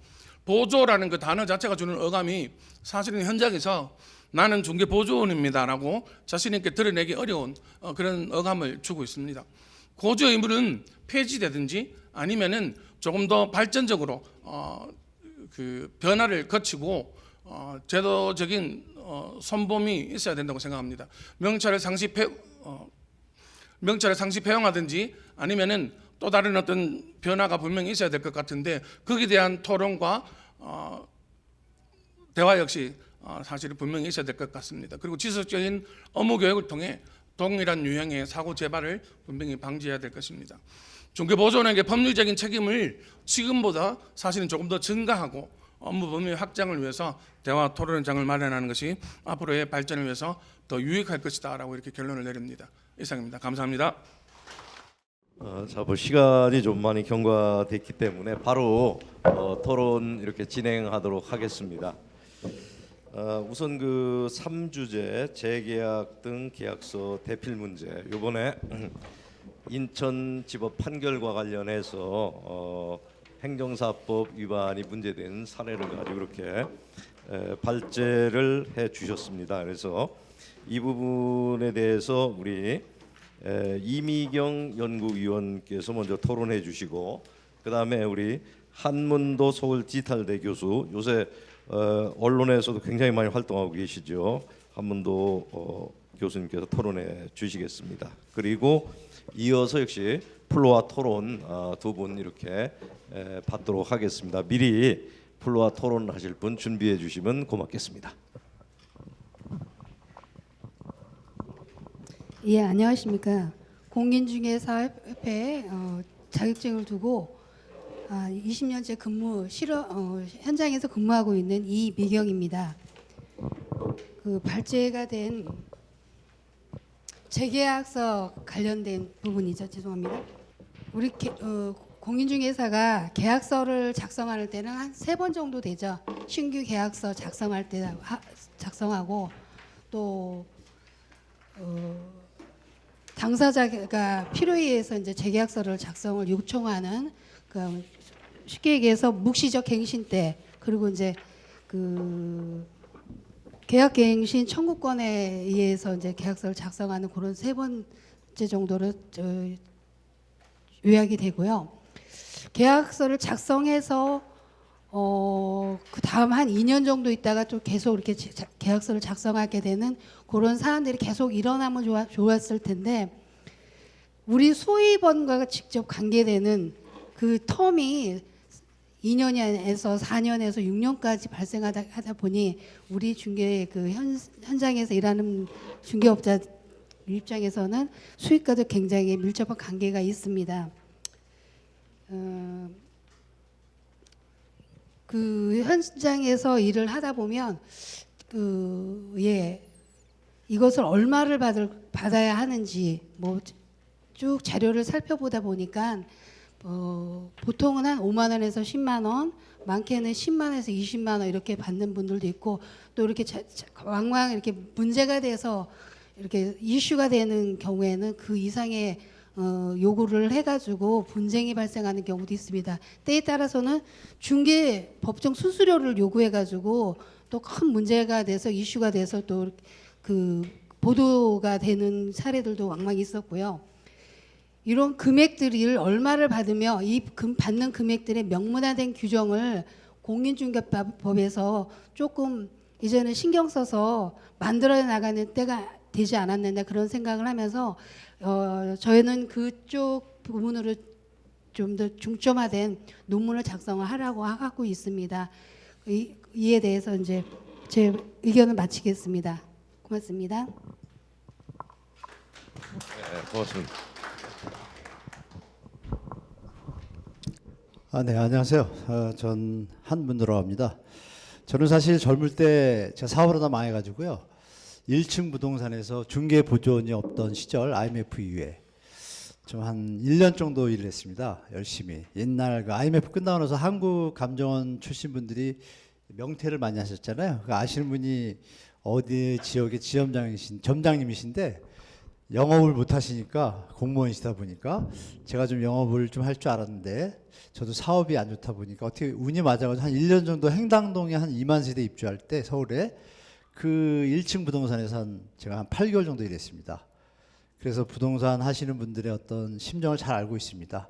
보조라는 그 단어 자체가 주는 어감이 사실은 현장에서 나는 중개보조원입니다라고 자신 있게 드러내기 어려운 그런 어감을 주고 있습니다. 고조의 의무는 폐지되든지 아니면은 조금 더 발전적으로 그 변화를 거치고 제도적인 선범이 있어야 된다고 생각합니다. 명찰을 상시 폐용하든지 아니면은 또 다른 어떤 변화가 분명히 있어야 될 것 같은데 거기에 대한 토론과 대화 역시 사실 분명히 있어야 될 것 같습니다. 그리고 지속적인 업무 교육을 통해 동일한 유형의 사고 재발을 분명히 방지해야 될 것입니다. 중개보조원에게 법률적인 책임을 지금보다 사실은 조금 더 증가하고 업무 범위 확장을 위해서 대화 토론장을 마련하는 것이 앞으로의 발전을 위해서 더 유익할 것이다라고 이렇게 결론을 내립니다. 이상입니다. 감사합니다. 자, 시간이 좀 많이 경과됐기 때문에 바로 토론 이렇게 진행하도록 하겠습니다. 우선 그 3주제 재계약 등 계약서 대필 문제 요번에 인천지법 판결과 관련해서 행정사법 위반이 문제된 사례를 가지고 이렇게 발제를 해 주셨습니다. 그래서 이 부분에 대해서 우리 이미경 연구위원께서 먼저 토론해 주시고 그 다음에 우리 한문도 서울 디지털대 교수 요새 언론에서도 굉장히 많이 활동하고 계시죠. 한문도 교수님께서 토론해 주시겠습니다. 그리고 이어서 역시 플로아 토론 두 분 이렇게 받도록 하겠습니다. 미리 플로아 토론 하실 분 준비해 주시면 고맙겠습니다. 예, 안녕하십니까. 공인중개사협회 자격증을 두고 20년째 현장에서 근무하고 있는 이미경입니다. 그 발제가 된 재계약서 관련된 부분이죠. 죄송합니다. 우리 공인중개사가 계약서를 작성할 때는 한 3번 정도 되죠. 신규 계약서 작성할 때 작성하고 또 당사자가 필요에 의해서 이제 재계약서를 작성을 요청하는 그 쉽게 얘기해서 묵시적 갱신 때 그리고 이제 그 계약갱신 청구권에 의해서 이제 계약서를 작성하는 그런 3번째 정도로 요약이 되고요. 계약서를 작성해서 그 다음 한 2년 정도 있다가 또 계속 이렇게 계약서를 작성하게 되는 그런 사안들이 계속 일어나면 좋았을 텐데 우리 소위원과 직접 관계되는 그 텀이 2년에서 4년에서 6년까지 발생하다 보니 우리 중개 그 현장에서 일하는 중개업자 입장에서는 수익과도 굉장히 밀접한 관계가 있습니다. 그 현장에서 일을 하다 보면 이것을 얼마를 받아야 하는지 뭐 쭉 자료를 살펴보다 보니까 보통은 한 5만 원에서 10만 원, 많게는 10만 원에서 20만 원 이렇게 받는 분들도 있고 또 이렇게 왕왕 이렇게 문제가 돼서 이렇게 이슈가 되는 경우에는 그 이상의 요구를 해가지고 분쟁이 발생하는 경우도 있습니다. 때에 따라서는 중개 법정 수수료를 요구해가지고 또 큰 문제가 돼서 이슈가 돼서 또 그 보도가 되는 사례들도 왕왕 있었고요. 이런 금액들을 얼마를 받으며 이 받는 금액들의 명문화된 규정을 공인중개법에서 조금 이제는 신경 써서 만들어 나가는 때가 되지 않았느냐 그런 생각을 하면서 저희는 그쪽 부분으로 좀 더 중점화된 논문을 작성을 하라고 하고 있습니다. 이에 대해서 이제 제 의견을 마치겠습니다. 고맙습니다. 네, 고맙습니다. 네, 안녕하세요. 전 한문으로 합니다. 저는 사실 젊을 때 제가 사업을 하다 망해가지고요. 1층 부동산에서 중개 보조원이 없던 시절 IMF 이후에 좀 한 1년 정도 일을 했습니다. 열심히. 옛날 그 IMF 끝나고 나서 한국감정원 출신 분들이 명퇴를 많이 하셨잖아요. 그 아시는 분이 어디 지역의 점장님이신데 영업을 못 하시니까 공무원이시다 보니까 제가 좀 영업을 좀 할 줄 알았는데 저도 사업이 안 좋다 보니까 어떻게 운이 맞아가지고 한 1년 정도 행당동에 한 2만 세대 입주할 때 서울에 그 1층 부동산에서 제가 한 8개월 정도 일했습니다. 그래서 부동산 하시는 분들의 어떤 심정을 잘 알고 있습니다.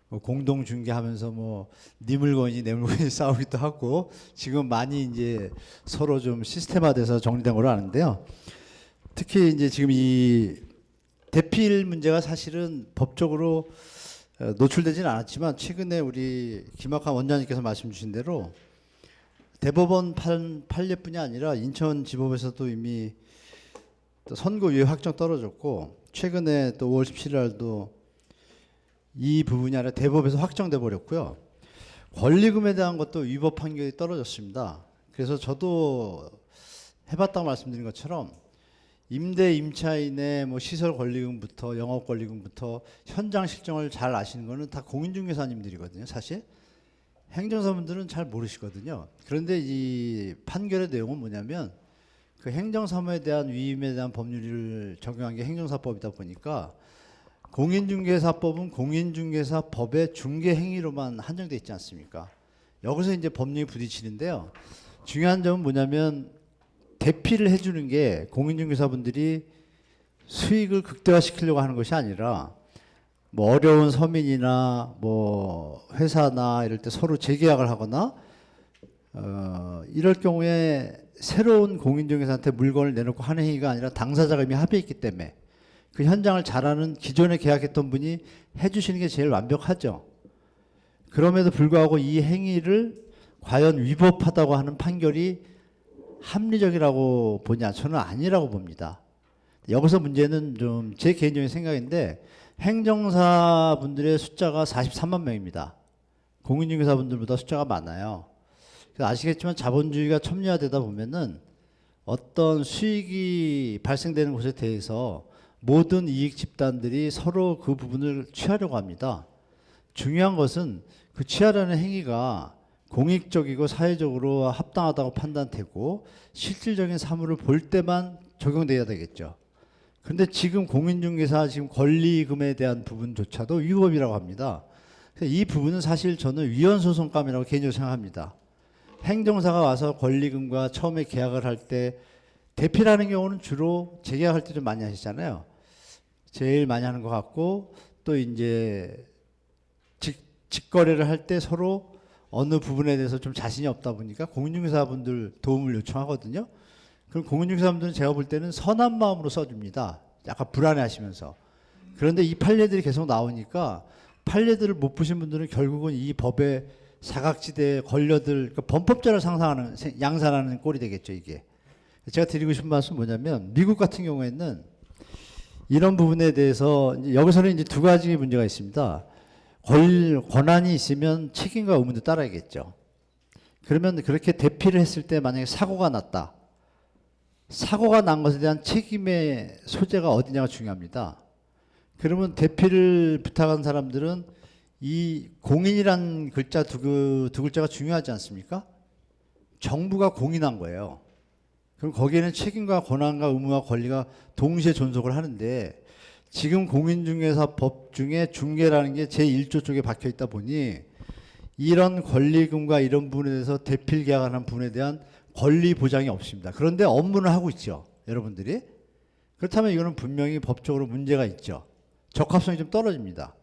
뭐 공동 중개하면서 뭐 네 물건이 내 물건이 싸우기도 하고 지금 많이 이제 서로 좀 시스템화돼서 정리된 걸로 아는데요. 특히 이제 지금 이 대필 문제가 사실은 법적으로 노출되지는 않았지만 최근에 우리 김학환 원장님께서 말씀 주신 대로 대법원 판례뿐이 아니라 인천지법에서도 이미 또 선고유예 확정 떨어졌고 최근에 또 5월 17일 날도 이 부분이 아니라 대법에서 확정돼 버렸고요. 권리금에 대한 것도 위법 판결이 떨어졌습니다. 그래서 저도 해봤다고 말씀드린 것처럼 임대 임차인의 뭐 시설 권리금부터 영업 권리금부터 현장 실정을 잘 아시는 거는 다 공인중개사님들이거든요. 사실 행정사분들은 잘 모르시거든요. 그런데 이 판결의 내용은 뭐냐면 그 행정사무에 대한 위임에 대한 법률을 적용한 게 행정사법이다 보니까 공인중개사법은 공인중개사법의 중개행위로만 한정돼 있지 않습니까? 여기서 이제 법령이 부딪히는데요. 중요한 점은 뭐냐면 대피를 해주는 게 공인중개사분들이 수익을 극대화시키려고 하는 것이 아니라 뭐 어려운 서민이나 뭐 회사나 이럴 때 서로 재계약을 하거나 이럴 경우에 새로운 공인중개사한테 물건을 내놓고 하는 행위가 아니라 당사자가 이미 합의했기 때문에 그 현장을 잘하는 기존에 계약했던 분이 해주시는 게 제일 완벽하죠. 그럼에도 불구하고 이 행위를 과연 위법하다고 하는 판결이 합리적이라고 보냐? 저는 아니라고 봅니다. 여기서 문제는 좀 제 개인적인 생각인데 행정사분들의 숫자가 43만 명입니다. 공인중개사분들보다 숫자가 많아요. 그래서 아시겠지만 자본주의가 첨예화되다 보면은 어떤 수익이 발생되는 곳에 대해서 모든 이익 집단들이 서로 그 부분을 취하려고 합니다. 중요한 것은 그 취하려는 행위가 공익적이고 사회적으로 합당하다고 판단되고 실질적인 사물을 볼 때만 적용돼야 되겠죠. 그런데 지금 공인중개사 지금 권리금에 대한 부분조차도 위법이라고 합니다. 이 부분은 사실 저는 위헌소송감이라고 개인적으로 생각합니다. 행정사가 와서 권리금과 처음에 계약을 할 때 대피라는 경우는 주로 재계약할 때 좀 많이 하시잖아요. 제일 많이 하는 것 같고 또 이제 직거래를 할 때 서로 어느 부분에 대해서 좀 자신이 없다 보니까 공인중개사분들 도움을 요청하거든요. 그럼 공인중개사분들은 제가 볼 때는 선한 마음으로 써줍니다. 약간 불안해하시면서. 그런데 이 판례들이 계속 나오니까 판례들을 못 보신 분들은 결국은 이 법의 사각지대에 걸려들 그러니까 범법자를 상상하는 양산하는 꼴이 되겠죠 이게. 제가 드리고 싶은 말씀은 뭐냐면 미국 같은 경우에는 이런 부분에 대해서 이제 여기서는 이제 두 가지 문제가 있습니다. 권한이 있으면 책임과 의무도 따라야겠죠. 그러면 그렇게 대피를 했을 때 만약에 사고가 났다. 사고가 난 것에 대한 책임의 소재가 어디냐가 중요합니다. 그러면 대피를 부탁한 사람들은 이 공인이란 글자 두 글자가 중요하지 않습니까? 정부가 공인한 거예요. 그럼 거기에는 책임과 권한과 의무와 권리가 동시에 존속을 하는데 지금 공인중개사법 중에 중개라는 게 제1조 쪽에 박혀 있다 보니 이런 권리금과 이런 부분에 대해서 대필 계약하는 부분에 대한 권리 보장이 없습니다. 그런데 업무는 하고 있죠. 여러분들이. 그렇다면 이거는 분명히 법적으로 문제가 있죠. 적합성이 좀 떨어집니다.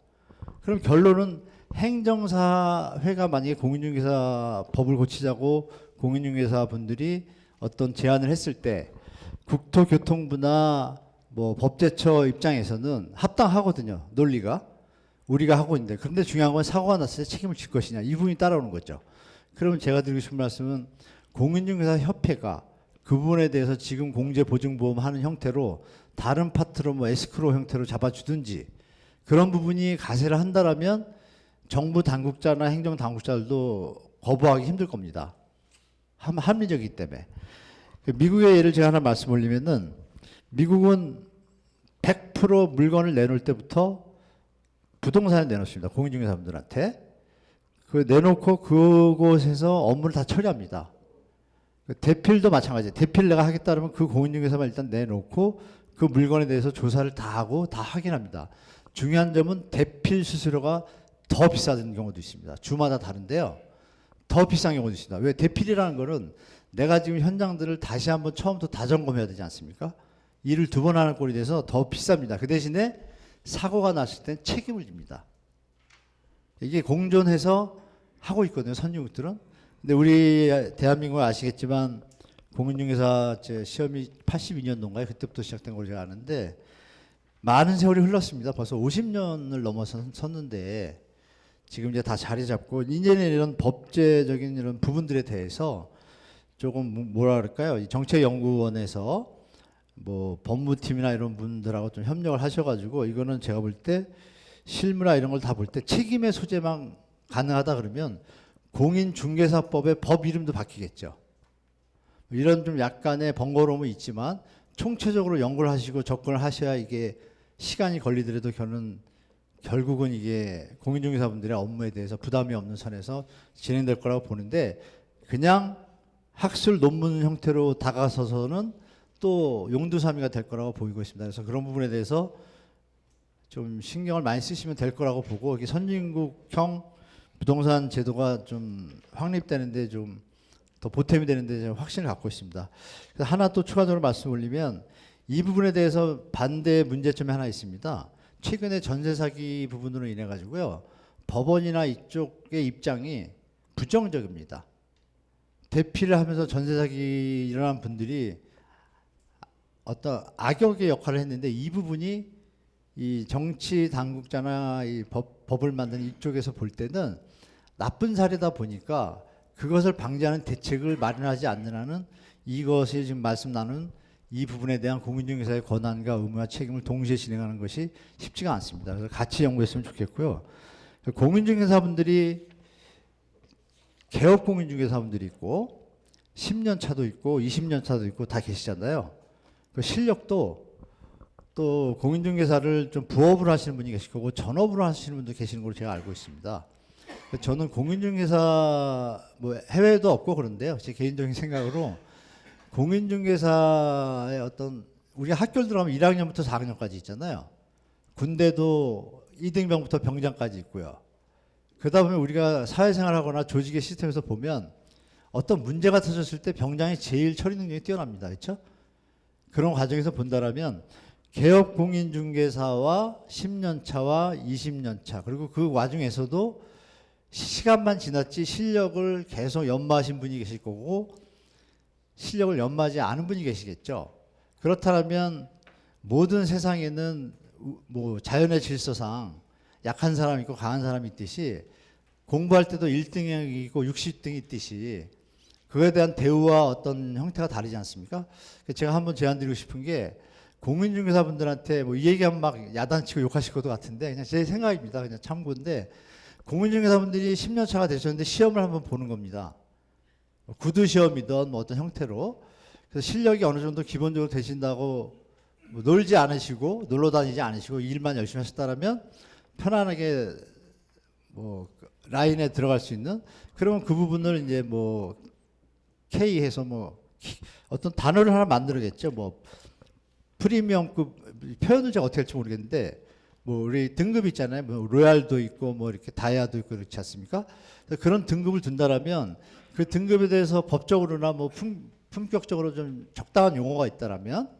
그럼 결론은 행정사회가 만약에 공인중개사법을 고치자고 공인중개사 분들이 어떤 제안을 했을 때 국토교통부나 뭐 법제처 입장에서는 합당하거든요. 논리가. 우리가 하고 있는데. 그런데 중요한 건 사고가 났을 때 책임을 질 것이냐. 이 부분이 따라오는 거죠. 그러면 제가 드리고 싶은 말씀은 공인중개사 협회가 그 부분에 대해서 지금 공제보증보험 하는 형태로 다른 파트로 뭐 에스크로 형태로 잡아주든지 그런 부분이 가세를 한다라면 정부 당국자나 행정 당국자들도 거부하기 힘들 겁니다. 합리적이기 때문에. 미국의 예를 제가 하나 말씀 올리면은 미국은 100% 물건을 내놓을 때부터 부동산을 내놓습니다. 공인중개사분들한테. 그 내놓고 그곳에서 업무를 다 처리합니다. 대필도 마찬가지예요. 대필 내가 하겠다 그러면 그 공인중개사만 일단 내놓고 그 물건에 대해서 조사를 다 하고 다 확인합니다. 중요한 점은 대필 수수료가 더 비싸진 경우도 있습니다. 주마다 다른데요. 더 비싼 경우도 있습니다. 왜? 대필이라는 거는 내가 지금 현장들을 다시 한번 처음부터 다 점검해야 되지 않습니까? 일을 두 번 하는 꼴이 돼서 더 비쌉니다. 그 대신에 사고가 났을 땐 책임을 집니다. 이게 공존해서 하고 있거든요. 선진국들은. 근데 우리 대한민국은 아시겠지만 공인중개사 시험이 82년도인가요? 그때부터 시작된 걸로 제가 아는데 많은 세월이 흘렀습니다. 벌써 50년을 넘어섰는데 지금 이제 다 자리 잡고 이제는 이런 법제적인 이런 부분들에 대해서 조금 뭐라 그럴까요? 이 정책연구원에서 뭐 법무팀이나 이런 분들하고 좀 협력을 하셔가지고 이거는 제가 볼 때 실무나 이런 걸 다 볼 때 책임의 소재만 가능하다 그러면 공인중개사법의 법 이름도 바뀌겠죠. 이런 좀 약간의 번거로움은 있지만 총체적으로 연구를 하시고 접근을 하셔야 이게 시간이 걸리더라도 결국은 이게 공인중개사분들의 업무에 대해서 부담이 없는 선에서 진행될 거라고 보는데 그냥 학술 논문 형태로 다가서서는 또 용두사미가 될 거라고 보이고 있습니다. 그래서 그런 부분에 대해서 좀 신경을 많이 쓰시면 될 거라고 보고, 이게 선진국형 부동산 제도가 좀 확립되는데 좀 더 보탬이 되는데 좀 확신을 갖고 있습니다. 그래서 하나 또 추가적으로 말씀 올리면, 이 부분에 대해서 반대 문제점이 하나 있습니다. 최근에 전세 사기 부분으로 인해 가지고요, 법원이나 이쪽의 입장이 부정적입니다. 대피를 하면서 전세 사기 일어난 분들이 어떤 악역의 역할을 했는데, 이 부분이 이 정치 당국자나 이 법을 만드는 이쪽에서 볼 때는 나쁜 사례다 보니까 그것을 방지하는 대책을 마련하지 않는 한은 이것이 지금 말씀 나눈 이 부분에 대한 공인중개사의 권한과 의무와 책임을 동시에 진행하는 것이 쉽지가 않습니다. 그래서 같이 연구했으면 좋겠고요. 공인중개사분들이 개업 공인중개사분들이 있고 10년 차도 있고 20년 차도 있고 다 계시잖아요. 그 실력도 또 공인중개사를 좀 부업으로 하시는 분이 계실 거고 전업으로 하시는 분도 계시는 걸로 제가 알고 있습니다. 저는 공인중개사 뭐 해외도 없고 그런데요, 제 개인적인 생각으로 공인중개사의 어떤, 우리가 학교를 들어가면 1학년부터 4학년까지 있잖아요. 군대도 2등병부터 병장까지 있고요. 그러다 보면 우리가 사회생활하거나 조직의 시스템에서 보면 어떤 문제가 터졌을 때 병장이 제일 처리 능력이 뛰어납니다. 그렇죠? 그런 과정에서 본다라면 개업 공인중개사와 10년 차와 20년 차, 그리고 그 와중에서도 시간만 지났지 실력을 계속 연마하신 분이 계실 거고 실력을 연마하지 않은 분이 계시겠죠. 그렇다면 모든 세상에는 뭐 자연의 질서상 약한 사람이 있고 강한 사람이 있듯이 공부할 때도 1등이 있고 60등이 있듯이 그거에 대한 대우와 어떤 형태가 다르지 않습니까? 제가 한번 제안드리고 싶은 게, 공인중개사분들한테 뭐 이 얘기하면 막 야단치고 욕하실 것도 같은데 그냥 제 생각입니다. 그냥 참고인데, 공인중개사분들이 10년 차가 되셨는데 시험을 한번 보는 겁니다. 구두 시험이든 뭐 어떤 형태로. 그래서 실력이 어느 정도 기본적으로 되신다고 뭐 놀지 않으시고 놀러 다니지 않으시고 일만 열심히 하셨다라면 편안하게 뭐 라인에 들어갈 수 있는, 그러면 그 부분을 이제 뭐 K해서 뭐 어떤 단어를 하나 만들어겠죠. 뭐 프리미엄급, 표현을 제가 어떻게 할지 모르겠는데 뭐 우리 등급 있잖아요. 뭐 로얄도 있고 뭐 이렇게 다이아도 있고 그렇지 않습니까? 그런 등급을 둔다라면 그 등급에 대해서 법적으로나 뭐 품격적으로 좀 적당한 용어가 있다라면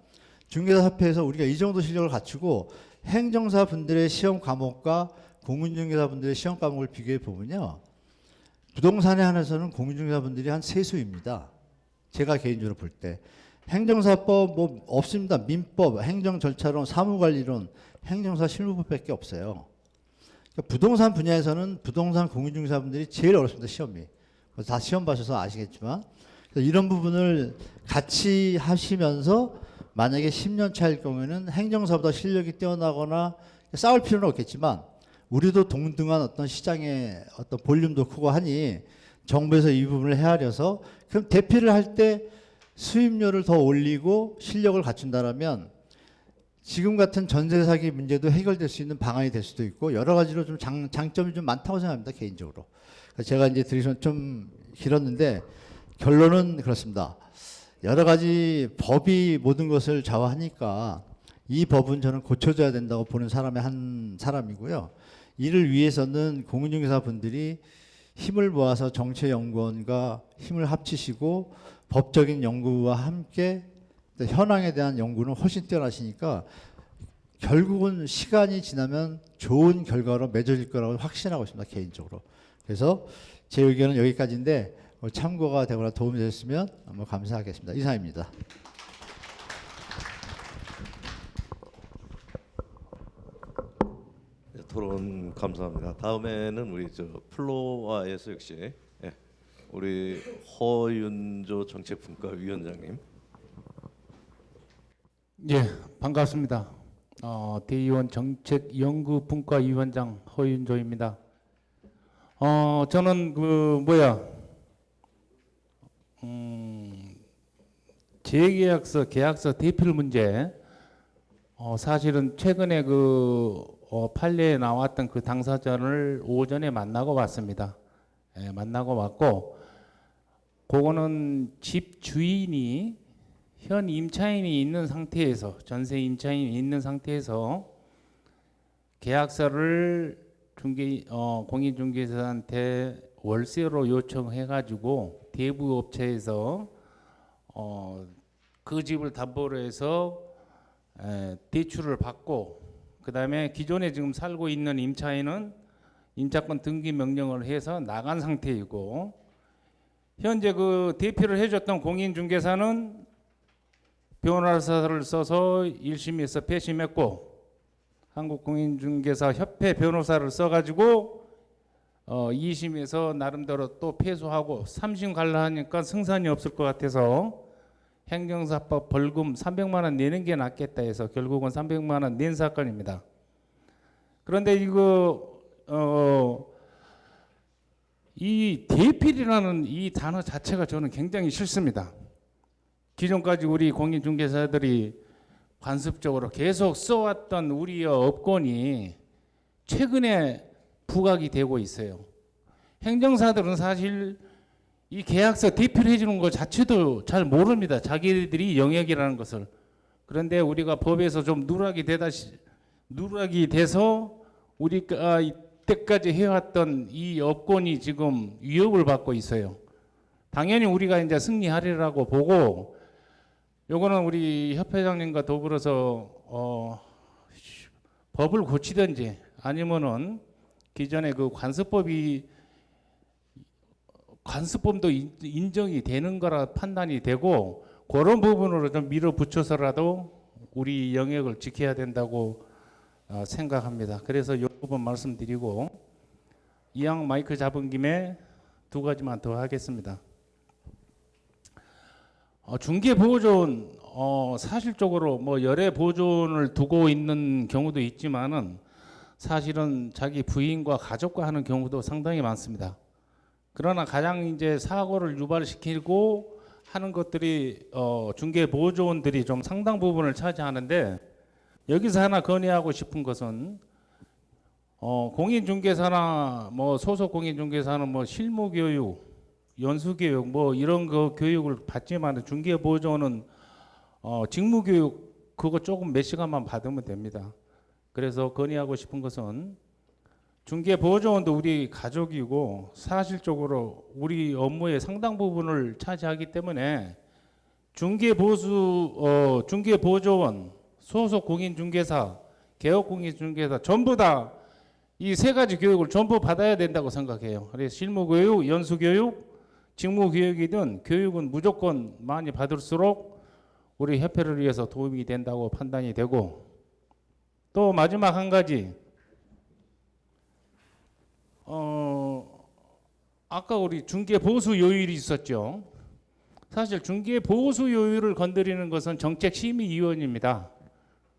중개사협회에서 우리가 이 정도 실력을 갖추고 행정사 분들의 시험 과목과 공인중개사 분들의 시험 과목을 비교해 보면요, 부동산에 한해서는 공인중개사 분들이 한 세수입니다. 제가 개인적으로 볼 때 행정사법 뭐 없습니다. 민법, 행정절차론, 사무관리론, 행정사 실무법밖에 없어요. 그러니까 부동산 분야에서는 부동산 공인중개사 분들이 제일 어렵습니다. 시험이. 다 시험 봐셔서 아시겠지만, 이런 부분을 같이 하시면서 만약에 10년 차일 경우에는 행정사보다 실력이 뛰어나거나 싸울 필요는 없겠지만 우리도 동등한 어떤 시장의 어떤 볼륨도 크고 하니 정부에서 이 부분을 헤아려서, 그럼 대피를 할 때 수입료를 더 올리고 실력을 갖춘다라면 지금 같은 전세 사기 문제도 해결될 수 있는 방안이 될 수도 있고 여러 가지로 좀 장점이 좀 많다고 생각합니다, 개인적으로. 제가 이제 드리면 좀 길었는데 결론은 그렇습니다. 여러 가지 법이 모든 것을 좌우하니까 이 법은 저는 고쳐져야 된다고 보는 사람의 한 사람이고요. 이를 위해서는 공인중개사 분들이 힘을 모아서 정치연구원과 힘을 합치시고 법적인 연구와 함께 현황에 대한 연구는 훨씬 뛰어나시니까 결국은 시간이 지나면 좋은 결과로 맺어질 거라고 확신하고 있습니다, 개인적으로. 그래서 제 의견은 여기까지인데 참고가 되거나 도움이 됐으면 너무 감사하겠습니다. 이상입니다. 네, 토론 감사합니다. 다음에는 우리 저 플로아에서 역시 우리 허윤조 정책분과위원장님. 예, 반갑습니다. 대의원 정책연구분과위원장 허윤조입니다. 저는 재계약서, 계약서 대필 문제, 사실은 최근에 판례에 나왔던 그 당사자를 오전에 만나고 왔습니다. 예, 만나고 왔고, 그거는 집 주인이 현 임차인이 있는 상태에서, 전세 임차인이 있는 상태에서 계약서를 공인중개사한테 월세로 요청해가지고 대부 업체에서 그 집을 담보로 해서 대출을 받고, 그 다음에 기존에 지금 살고 있는 임차인은 임차권 등기 명령을 해서 나간 상태이고, 현재 그 대피를 해줬던 공인중개사는 변호사를 써서 1심에서 패심했고, 한국공인중개사 협회 변호사를 써가지고 2심에서 나름대로 또 패소하고 3심 갈라 하니까 승산이 없을 것 같아서 행정사법 벌금 300만 원 내는 게 낫겠다 해서 결국은 300만 원 낸 사건입니다. 그런데 이거 이 대필이라는 이 단어 자체가 저는 굉장히 싫습니다. 기존까지 우리 공인중개사들이 관습적으로 계속 써왔던 우리의 업권이 최근에 부각이 되고 있어요. 행정사들은 사실 이 계약서 대필 해주는 것 자체도 잘 모릅니다. 자기들이 영역이라는 것을. 그런데 우리가 법에서 좀 누락이 돼서 우리가 이때까지 해왔던 이 업권이 지금 위협을 받고 있어요. 당연히 우리가 이제 승리하리라고 보고, 요거는 우리 협회장님과 더불어서 법을 고치든지 아니면은 기존에 그 관습법도 인정이 되는 거라 판단이 되고, 그런 부분으로 좀 밀어붙여서라도 우리 영역을 지켜야 된다고 생각합니다. 그래서 이 부분 말씀드리고, 이왕 마이크 잡은 김에 두 가지만 더 하겠습니다. 중개보존 사실적으로 뭐 열애 보존을 두고 있는 경우도 있지만은 사실은 자기 부인과 가족과 하는 경우도 상당히 많습니다. 그러나 가장 이제 사고를 유발시키고 하는 것들이 중개보존들이 좀 상당 부분을 차지하는데, 여기서 하나 건의하고 싶은 것은 공인중개사나 뭐 소속 공인중개사는 뭐 실무교육, 연수교육 뭐 이런 거 교육을 받지만 중개보존은 직무교육 그거 조금 몇 시간만 받으면 됩니다. 그래서 건의하고 싶은 것은 중개보존도 우리 가족이고 사실적으로 우리 업무의 상당 부분을 차지하기 때문에 중개보존, 소속 공인중개사, 개업공인중개사 전부 다 이 세 가지 교육을 전부 받아야 된다고 생각해요. 그래서 실무교육, 연수교육, 직무교육이든 교육은 무조건 많이 받을수록 우리 협회를 위해서 도움이 된다고 판단이 되고, 또 마지막 한 가지, 아까 우리 중개 보수 요율이 있었죠. 사실 중개 보수 요율을 건드리는 것은 정책심의위원입니다.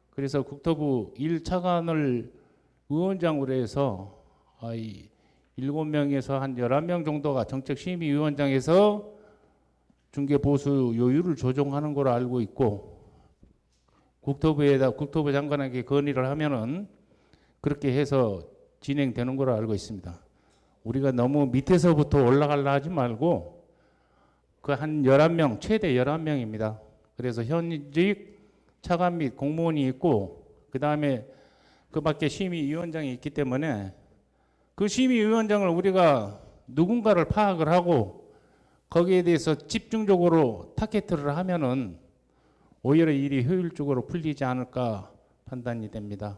그래서 국토부 1차관을 위원장으로 해서 7명에서 한 11명 정도가 정책심의위원장에서 중개보수 요율을 조정하는 걸로 알고 있고, 국토부 장관에게 건의를 하면은 그렇게 해서 진행되는 걸로 알고 있습니다. 우리가 너무 밑에서부터 올라가려 하지 말고 그 한 11명, 최대 11명입니다. 그래서 현직 차관 및 공무원이 있고, 그 다음에 그 밖에 심의위원장이 있기 때문에 그 심의위원장을 우리가 누군가를 파악을 하고 거기에 대해서 집중적으로 타겟을 하면은 오히려 일이 효율적으로 풀리지 않을까 판단이 됩니다.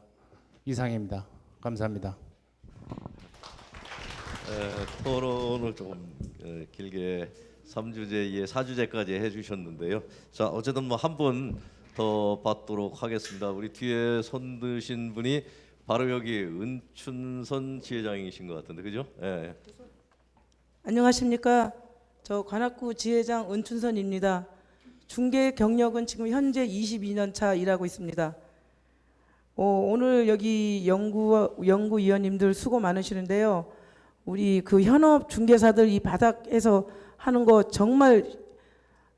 이상입니다. 감사합니다. 토론을 조금 길게 3주제, 4주제까지 해주셨는데요. 자, 어쨌든 뭐 한 분 더 받도록 하겠습니다. 우리 뒤에 손 드신 분이 바로 여기 은춘선 지회장이신 것 같은데, 그죠? 예. 안녕하십니까. 저 관악구 지회장 은춘선입니다. 중개 경력은 지금 현재 22년 차 일하고 있습니다. 오늘 여기 연구위원님들 수고 많으시는데요. 우리 그 현업 중개사들 이 바닥에서 하는 거 정말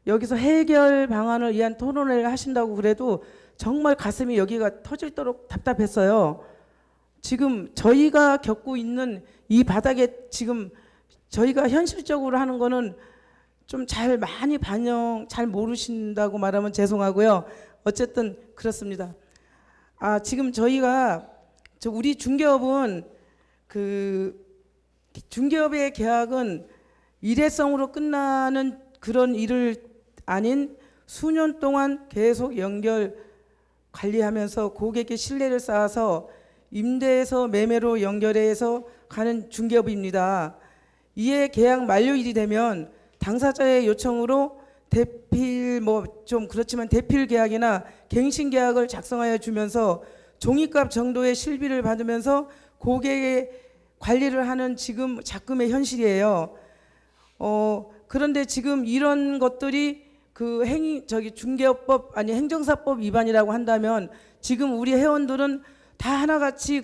여기서 해결 방안을 위한 토론을 하신다고 그래도 정말 가슴이 여기가 터질도록 답답했어요. 지금 저희가 겪고 있는 이 바닥에 지금 저희가 현실적으로 하는 거는 좀 잘 많이 잘 모르신다고 말하면 죄송하고요. 어쨌든 그렇습니다. 지금 저희가 우리 중개업은 중개업의 계약은 일회성으로 끝나는 그런 일을 아닌 수년 동안 계속 연결 관리하면서 고객의 신뢰를 쌓아서 임대에서 매매로 연결해서 가는 중개업입니다. 이에 계약 만료일이 되면 당사자의 요청으로 대필 좀 그렇지만 대필 계약이나 갱신 계약을 작성하여 주면서 종이값 정도의 실비를 받으면서 고객의 관리를 하는 지금 작금의 현실이에요. 그런데 지금 이런 것들이 중개업법 아니 행정사법 위반이라고 한다면 지금 우리 회원들은 다 하나같이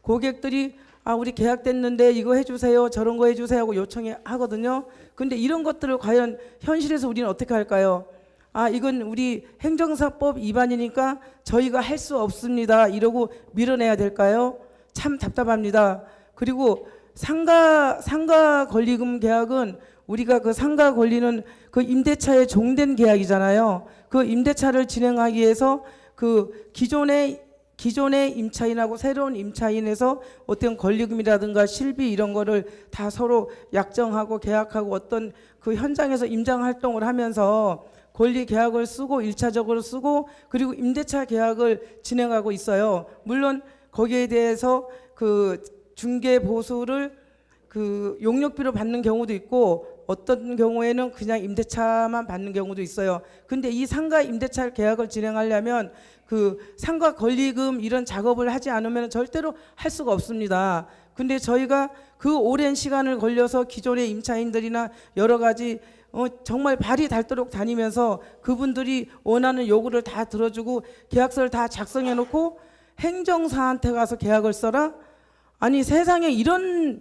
고객들이 우리 계약됐는데 이거 해주세요, 저런 거 해주세요 하고 요청하거든요. 근데 이런 것들을 과연 현실에서 우리는 어떻게 할까요? 이건 우리 행정사법 위반이니까 저희가 할 수 없습니다 이러고 밀어내야 될까요? 참 답답합니다. 그리고 상가 권리금 계약은 우리가 그 상가 권리는 그 임대차에 종된 계약이잖아요. 그 임대차를 진행하기 위해서 그 기존의 임차인하고 새로운 임차인에서 어떤 권리금이라든가 실비 이런 거를 다 서로 약정하고 계약하고 어떤 그 현장에서 임장 활동을 하면서 권리 계약을 쓰고 1차적으로 쓰고 그리고 임대차 계약을 진행하고 있어요. 물론 거기에 대해서 그 중개 보수를 그 용역비로 받는 경우도 있고 어떤 경우에는 그냥 임대차만 받는 경우도 있어요. 근데 이 상가 임대차 계약을 진행하려면 그 상가 권리금 이런 작업을 하지 않으면 절대로 할 수가 없습니다. 근데 저희가 그 오랜 시간을 걸려서 기존의 임차인들이나 여러 가지 정말 발이 닳도록 다니면서 그분들이 원하는 요구를 다 들어주고 계약서를 다 작성해 놓고 행정사한테 가서 계약을 써라? 아니 세상에 이런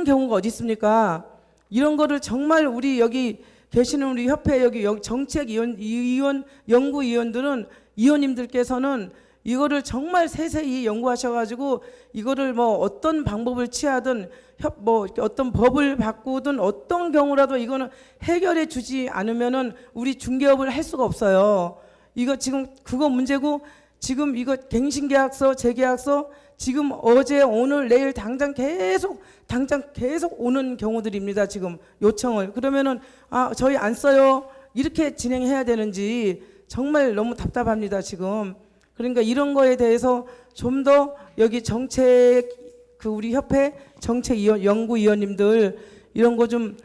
경우가 어디 있습니까? 이런 거를 정말 우리 여기 계시는 우리 협회 여기 정책위원 연구위원들은 위원님들께서는 이거를 정말 세세히 연구하셔가지고 이거를 어떤 방법을 취하든 어떤 법을 바꾸든 어떤 경우라도 이거는 해결해 주지 않으면은 우리 중개업을 할 수가 없어요. 이거 지금 그거 문제고 지금 이거 갱신계약서, 재계약서 지금 어제 오늘 내일 당장 계속 오는 경우들입니다. 지금 요청을 그러면은 저희 안 써요 이렇게 진행해야 되는지 정말 너무 답답합니다 지금. 그러니까 이런 거에 대해서 좀 더 여기 우리 협회 연구위원님들 이런 거 좀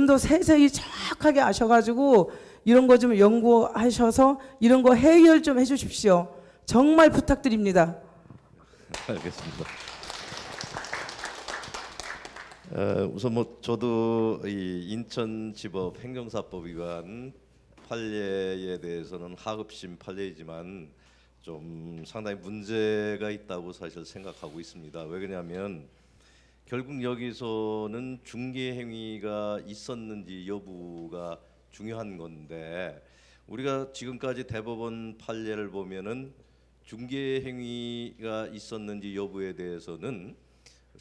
더 세세히 정확하게 아셔가지고 이런 거 좀 연구하셔서 이런 거 해결 좀 해주십시오. 정말 부탁드립니다. 알겠습니다. 우선 저도 이 인천지법 행정사법 위반 판례에 대해서는 하급심 판례이지만 좀 상당히 문제가 있다고 사실 생각하고 있습니다. 왜 그러냐면 결국 여기서는 중개 행위가 있었는지 여부가 중요한 건데 우리가 지금까지 대법원 판례를 보면은 중개 행위가 있었는지 여부에 대해서는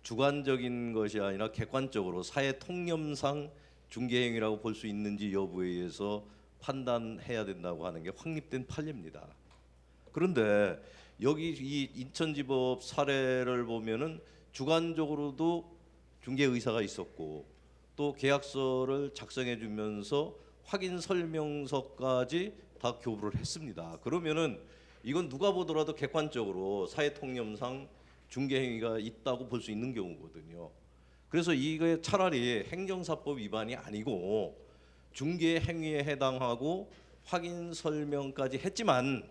주관적인 것이 아니라 객관적으로 사회 통념상 중개 행위라고 볼 수 있는지 여부에 의해서 판단해야 된다고 하는 게 확립된 판례입니다. 그런데 여기 이 인천지법 사례를 보면은 주관적으로도 중개 의사가 있었고 또 계약서를 작성해 주면서 확인 설명서까지 다 교부를 했습니다. 그러면은 이건 누가 보더라도 객관적으로 사회 통념상 중개 행위가 있다고 볼 수 있는 경우거든요. 그래서 이게 차라리 행정사법 위반이 아니고 중개 행위에 해당하고 확인 설명까지 했지만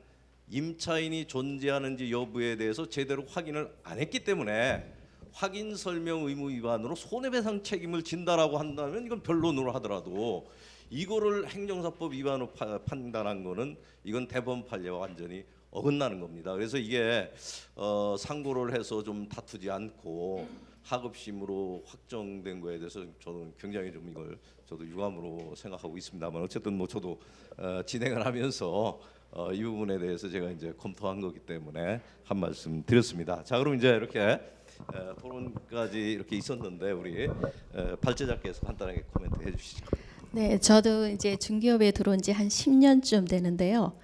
임차인이 존재하는지 여부에 대해서 제대로 확인을 안 했기 때문에 확인 설명 의무 위반으로 손해배상 책임을 진다라고 한다면 이건 변론으로 하더라도 이거를 행정사법 위반으로 판단한 거는 이건 대법원 판례와 완전히 어긋나는 겁니다. 그래서 이게 상고를 해서 좀 다투지 않고 하급심으로 확정된 거에 대해서 저는 굉장히 좀 이걸 저도 유감으로 생각하고 있습니다만 어쨌든 저도 진행을 하면서 이 부분에 대해서 제가 이제 검토한 거기 때문에 한 말씀 드렸습니다. 자, 그럼 이제 이렇게 토론까지 이렇게 있었는데 우리 발제자께서 간단하게 코멘트 해주시죠. 네, 저도 이제 중개업에 들어온 지 한 10년쯤 되는데요.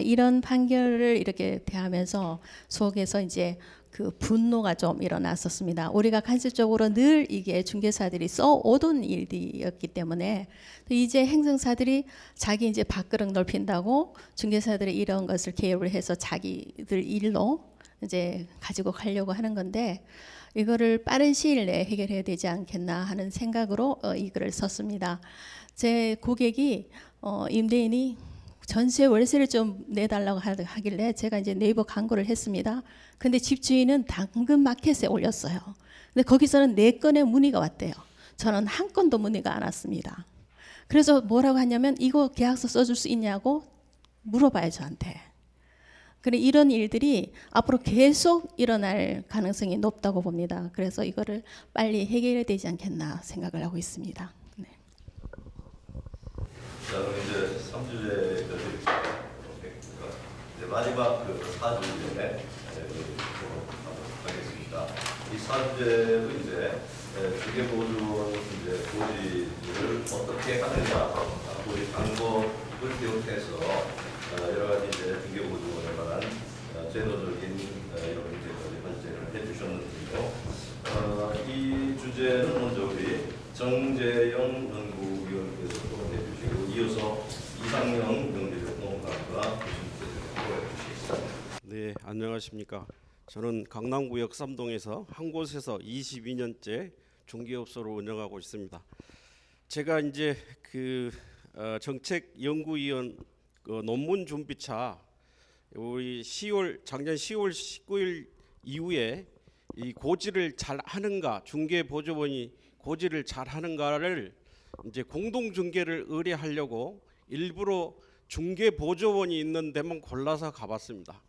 이런 판결을 이렇게 대하면서 속에서 이제 그 분노가 좀 일어났었습니다. 우리가 간접적으로 늘 이게 중개사들이 써오던 일이었기 때문에 또 이제 행정사들이 자기 이제 밥그릇 넓힌다고 중개사들이 이런 것을 개입을 해서 자기들 일로 이제 가지고 가려고 하는 건데 이거를 빠른 시일 내에 해결해야 되지 않겠나 하는 생각으로 이 글을 썼습니다. 제 고객이 임대인이 전세 월세를 좀 내달라고 하길래 제가 이제 네이버 광고를 했습니다. 근데 집주인은 당근 마켓에 올렸어요. 근데 거기서는 4건의 문의가 왔대요. 저는 한 건도 문의가 안 왔습니다. 그래서 뭐라고 하냐면 이거 계약서 써줄 수 있냐고 물어봐요 저한테. 그래 이런 일들이 앞으로 계속 일어날 가능성이 높다고 봅니다. 그래서 이거를 빨리 해결해야 되지 않겠나 생각을 하고 있습니다. 네. 자, 그럼 이제 3주제까지 이제 마지막 그 4주제에 하겠습니다. 이 4주제도 이제 중개보조원 이제 고지를 어떻게 하느냐, 고지 방법을 비롯해서 여러 가지 이제 중개보조원에 관한 제도적인 이런 문제까지 발제를 해주셨는데요. 이 주제는 먼저 우리 정재영 연구위원께서 토론해 주시고 이어서 이상영 명예교통관과 토론해 주시겠습니다. 네, 안녕하십니까. 저는 강남구역 3동에서 한 곳에서 22년째 중개업소를 운영하고 있습니다. 제가 이제 그 정책연구위원 논문 준비차 우리 작년 10월 19일 이후에 이 고지를 잘 하는가, 중개보조원이 고지를 잘 하는가를 이제 공동 중개를 의뢰하려고 일부러 중개보조원이 있는 데만 골라서 가봤습니다.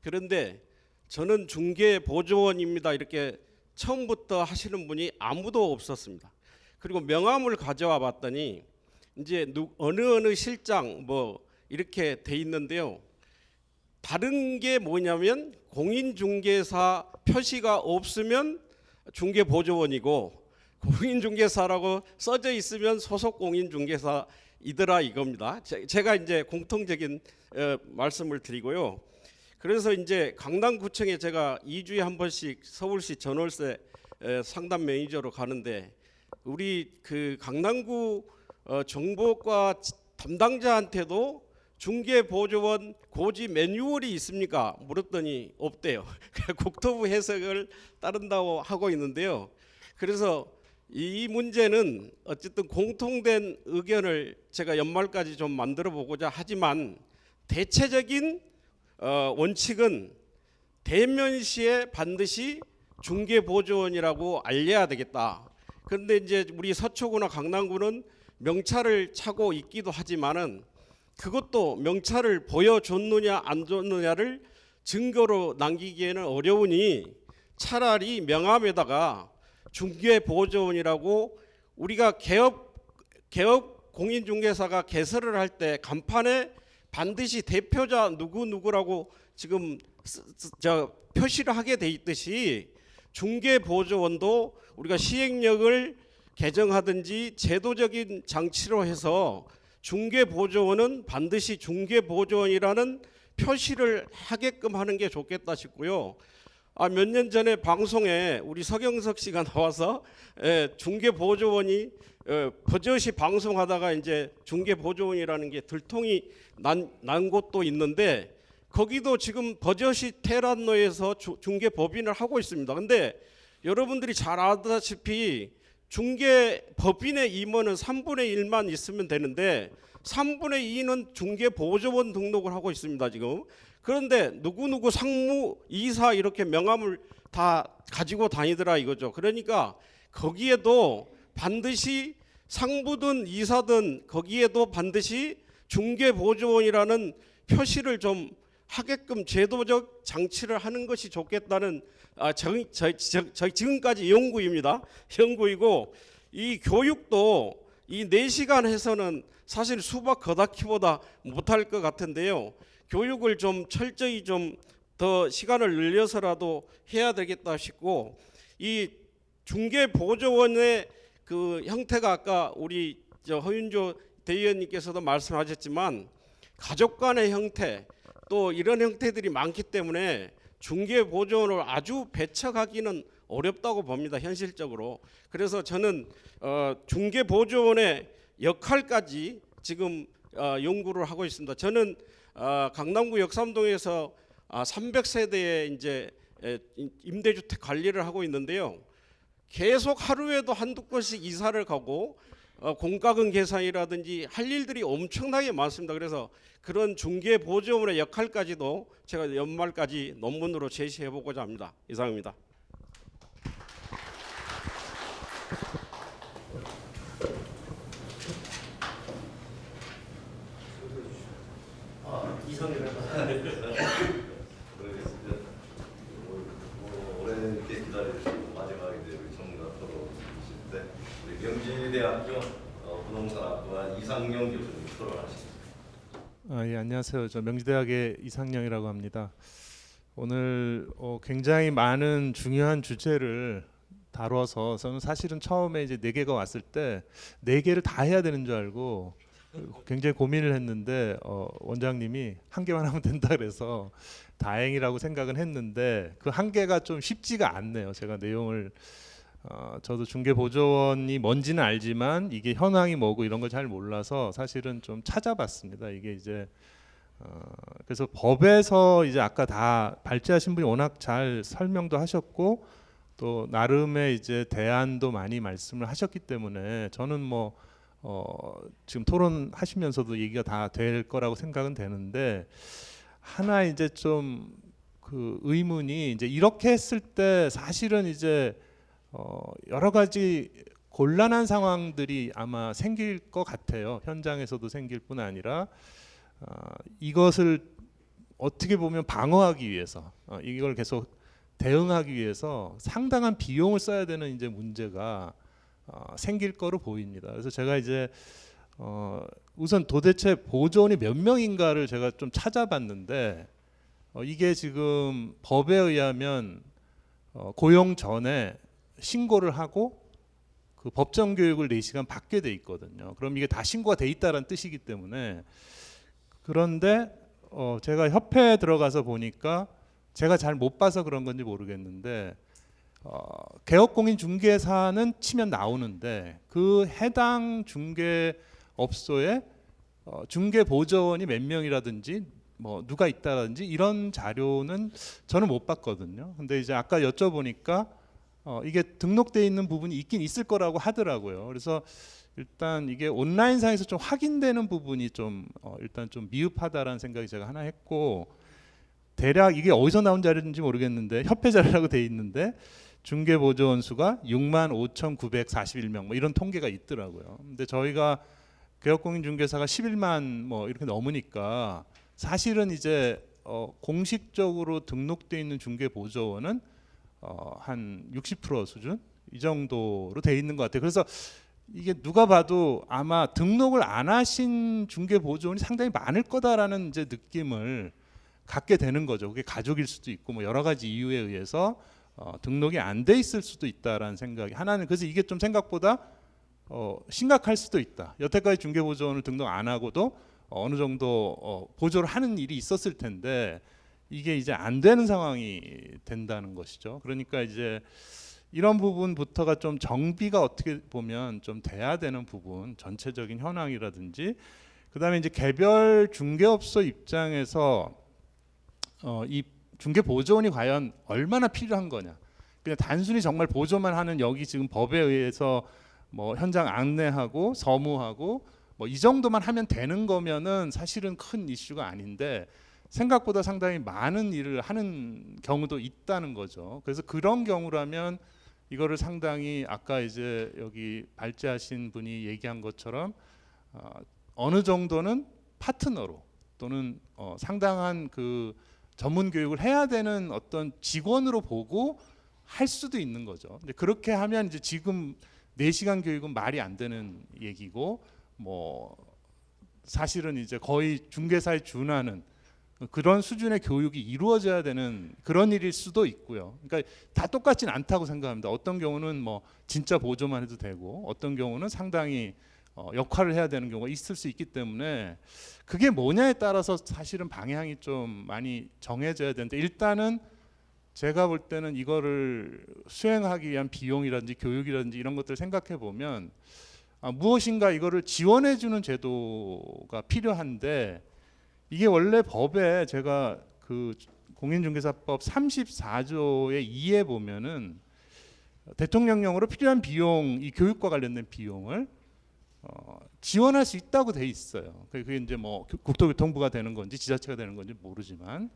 그런데 저는 중개보조원입니다 이렇게 처음부터 하시는 분이 아무도 없었습니다. 그리고 명함을 가져와 봤더니 이제 어느 실장 뭐 이렇게 돼 있는데요. 다른 게 뭐냐면 공인중개사 표시가 없으면 중개보조원이고 공인중개사라고 써져 있으면 소속 공인중개사이더라 이겁니다. 제가 이제 공통적인 말씀을 드리고요. 그래서 이제 강남구청에 제가 2주에 한 번씩 서울시 전월세 상담 매니저로 가는데 우리 그 강남구 정보과 담당자한테도 중개보조원 고지 매뉴얼이 있습니까? 물었더니 없대요. 국토부 해석을 따른다고 하고 있는데요. 그래서 이 문제는 어쨌든 공통된 의견을 제가 연말까지 좀 만들어 보고자 하지만 대체적인 원칙은 대면시에 반드시 중개보조원이라고 알려야 되겠다. 그런데 이제 우리 서초구나 강남구는 명찰을 차고 있기도 하지만은 그것도 명찰을 보여줬느냐 안 줬느냐를 증거로 남기기에는 어려우니 차라리 명함에다가 중개보조원이라고 우리가 개업 공인중개사가 개설을 할 때 간판에 반드시 대표자 누구누구라고 지금 표시를 하게 돼 있듯이 중개보조원도 우리가 시행령을 개정하든지 제도적인 장치로 해서 중개보조원은 반드시 중개보조원이라는 표시를 하게끔 하는 게 좋겠다 싶고요. 몇 년 전에 방송에 우리 서경석 씨가 나와서 중개보조원이 버젓이 방송하다가 이제 중개보조원이라는 게 들통이 난 곳도 있는데 거기도 지금 버젓이 테란노에서 중개법인을 하고 있습니다. 근데 여러분들이 잘 아다시피 중개법인의 임원은 3분의 1만 있으면 되는데 3분의 2는 중개보조원 등록을 하고 있습니다 지금. 그런데 누구누구 상무 이사 이렇게 명함을 다 가지고 다니더라 이거죠. 그러니까 거기에도 반드시 상부든 이사든 거기에도 반드시 중개보조원이라는 표시를 좀 하게끔 제도적 장치를 하는 것이 좋겠다는 지금까지 연구입니다. 연구이고 이 교육도 이 4시간 해서는 사실 수박 겉핥기보다 못할 것 같은데요. 교육을 좀 철저히 좀 더 시간을 늘려서라도 해야 되겠다 싶고 이 중개 보조원의 그 형태가 아까 우리 허윤조 대의원님께서도 말씀하셨지만 가족 간의 형태 또 이런 형태들이 많기 때문에 중개 보조원을 아주 배척하기는 어렵다고 봅니다, 현실적으로. 그래서 저는 중개 보조원의 역할까지 지금 연구를 하고 있습니다. 저는 강남구 역삼동에서 300세대의 이제 임대주택 관리를 하고 있는데요. 계속 하루에도 한두 건씩 이사를 가고 공과금 계산이라든지 할 일들이 엄청나게 많습니다. 그래서 그런 중개 보조원의 역할까지도 제가 연말까지 논문으로 제시해 보고자 합니다. 이상입니다. 오래 기다려주시고 마지막에 우리 전문가 토론이실 때 우리 명지대학교 부동산학과 이상영 교수님 토론하시겠습니다. 예, 안녕하세요. 저 명지대학의 이상영이라고 합니다. 오늘 굉장히 많은 중요한 주제를 다뤄서 저는 사실은 처음에 이제 4개가 왔을 때 4개를 다 해야 되는 줄 알고 굉장히 고민을 했는데 원장님이 1개만 하면 된다 그래서 다행이라고 생각은 했는데 그 1개가 좀 쉽지가 않네요. 제가 내용을 저도 중개보조원이 뭔지는 알지만 이게 현황이 뭐고 이런 걸 잘 몰라서 사실은 좀 찾아봤습니다. 이게 이제 그래서 법에서 이제 아까 다 발제하신 분이 워낙 잘 설명도 하셨고 또 나름의 이제 대안도 많이 말씀을 하셨기 때문에 저는 뭐 지금 토론하시면서도 얘기가 다 될 거라고 생각은 되는데 하나 이제 좀 그 의문이 이제 이렇게 했을 때 사실은 이제 여러 가지 곤란한 상황들이 아마 생길 것 같아요. 현장에서도 생길 뿐 아니라 이것을 어떻게 보면 방어하기 위해서 이걸 계속 대응하기 위해서 상당한 비용을 써야 되는 이제 문제가 생길 거로 보입니다. 그래서 제가 이제 우선 도대체 보조원이 몇 명인가를 제가 좀 찾아봤는데 이게 지금 법에 의하면 고용 전에 신고를 하고 그 법정 교육을 4시간 받게 돼 있거든요. 그럼 이게 다 신고가 돼 있다는 뜻이기 때문에 그런데 제가 협회에 들어가서 보니까 제가 잘 못 봐서 그런 건지 모르겠는데 개업공인 중개사는 치면 나오는데 그 해당 중개업소에 중개보조원이 몇 명이라든지 뭐 누가 있다든지 이런 자료는 저는 못 봤거든요. 근데 이제 아까 여쭤보니까 이게 등록돼 있는 부분이 있긴 있을 거라고 하더라고요. 그래서 일단 이게 온라인상에서 좀 확인되는 부분이 좀 일단 좀 미흡하다라는 생각이 제가 하나 했고 대략 이게 어디서 나온 자료인지 모르겠는데 협회 자료라고 돼 있는데 중개보조원 수가 65,941명 뭐 이런 통계가 있더라고요. 근데 저희가 개업공인중개사가 11만 뭐 이렇게 넘으니까 사실은 이제 공식적으로 등록돼 있는 중개보조원은 한 60% 수준 이 정도로 돼 있는 것 같아요. 그래서 이게 누가 봐도 아마 등록을 안 하신 중개보조원이 상당히 많을 거다라는 이제 느낌을 갖게 되는 거죠. 그게 가족일 수도 있고 뭐 여러 가지 이유에 의해서 등록이 안 돼 있을 수도 있다라는 생각이 하나는 그래서 이게 좀 생각보다 심각할 수도 있다. 여태까지 중개보조원을 등록 안 하고도 어느 정도 보조를 하는 일이 있었을 텐데 이게 이제 안 되는 상황이 된다는 것이죠. 그러니까 이제 이런 부분부터가 좀 정비가 어떻게 보면 좀 돼야 되는 부분, 전체적인 현황이라든지 그다음에 이제 개별 중개업소 입장에서 이 중개보조원이 과연 얼마나 필요한 거냐. 그냥 단순히 정말 보조만 하는 여기 지금 법에 의해서 뭐 현장 안내하고 서무하고 뭐 이 정도만 하면 되는 거면은 사실은 큰 이슈가 아닌데 생각보다 상당히 많은 일을 하는 경우도 있다는 거죠. 그래서 그런 경우라면 이거를 상당히 아까 이제 여기 발제하신 분이 얘기한 것처럼 어느 정도는 파트너로 또는 상당한 그 전문 교육을 해야 되는 어떤 직원으로 보고 할 수도 있는 거죠. 근데 그렇게 하면 이제 지금 4시간 교육은 말이 안 되는 얘기고 뭐 사실은 이제 거의 중개사에 준하는 그런 수준의 교육이 이루어져야 되는 그런 일일 수도 있고요. 그러니까 다 똑같진 않다고 생각합니다. 어떤 경우는 뭐 진짜 보조만 해도 되고 어떤 경우는 상당히 역할을 해야 되는 경우가 있을 수 있기 때문에 그게 뭐냐에 따라서 사실은 방향이 좀 많이 정해져야 되는데 일단은 제가 볼 때는 이거를 수행하기 위한 비용이라든지 교육이라든지 이런 것들을 생각해 보면 무엇인가 이거를 지원해 주는 제도가 필요한데 이게 원래 법에 제가 그 공인중개사법 34조의 2에 보면은 대통령령으로 필요한 비용, 이 교육과 관련된 비용을 지원할 수 있다고 돼 있어요. 그게 이제 뭐 국토교통부가 되는 건지 지자체가 되는 건지 모르지만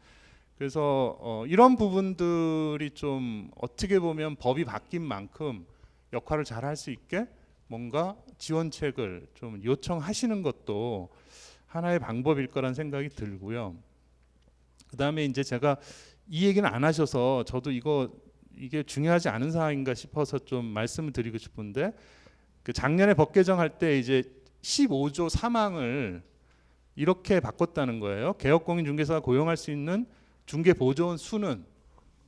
그래서 이런 부분들이 좀 어떻게 보면 법이 바뀐 만큼 역할을 잘 할 수 있게 뭔가 지원책을 좀 요청하시는 것도 하나의 방법일 거란 생각이 들고요. 그다음에 이제 제가 이 얘기는 안 하셔서 저도 이게 중요하지 않은 사항인가 싶어서 좀 말씀을 드리고 싶은데 그 작년에 법 개정할 때 이제 15조 3항을 이렇게 바꿨다는 거예요. 개업공인중개사가 고용할 수 있는 중개보조원 수는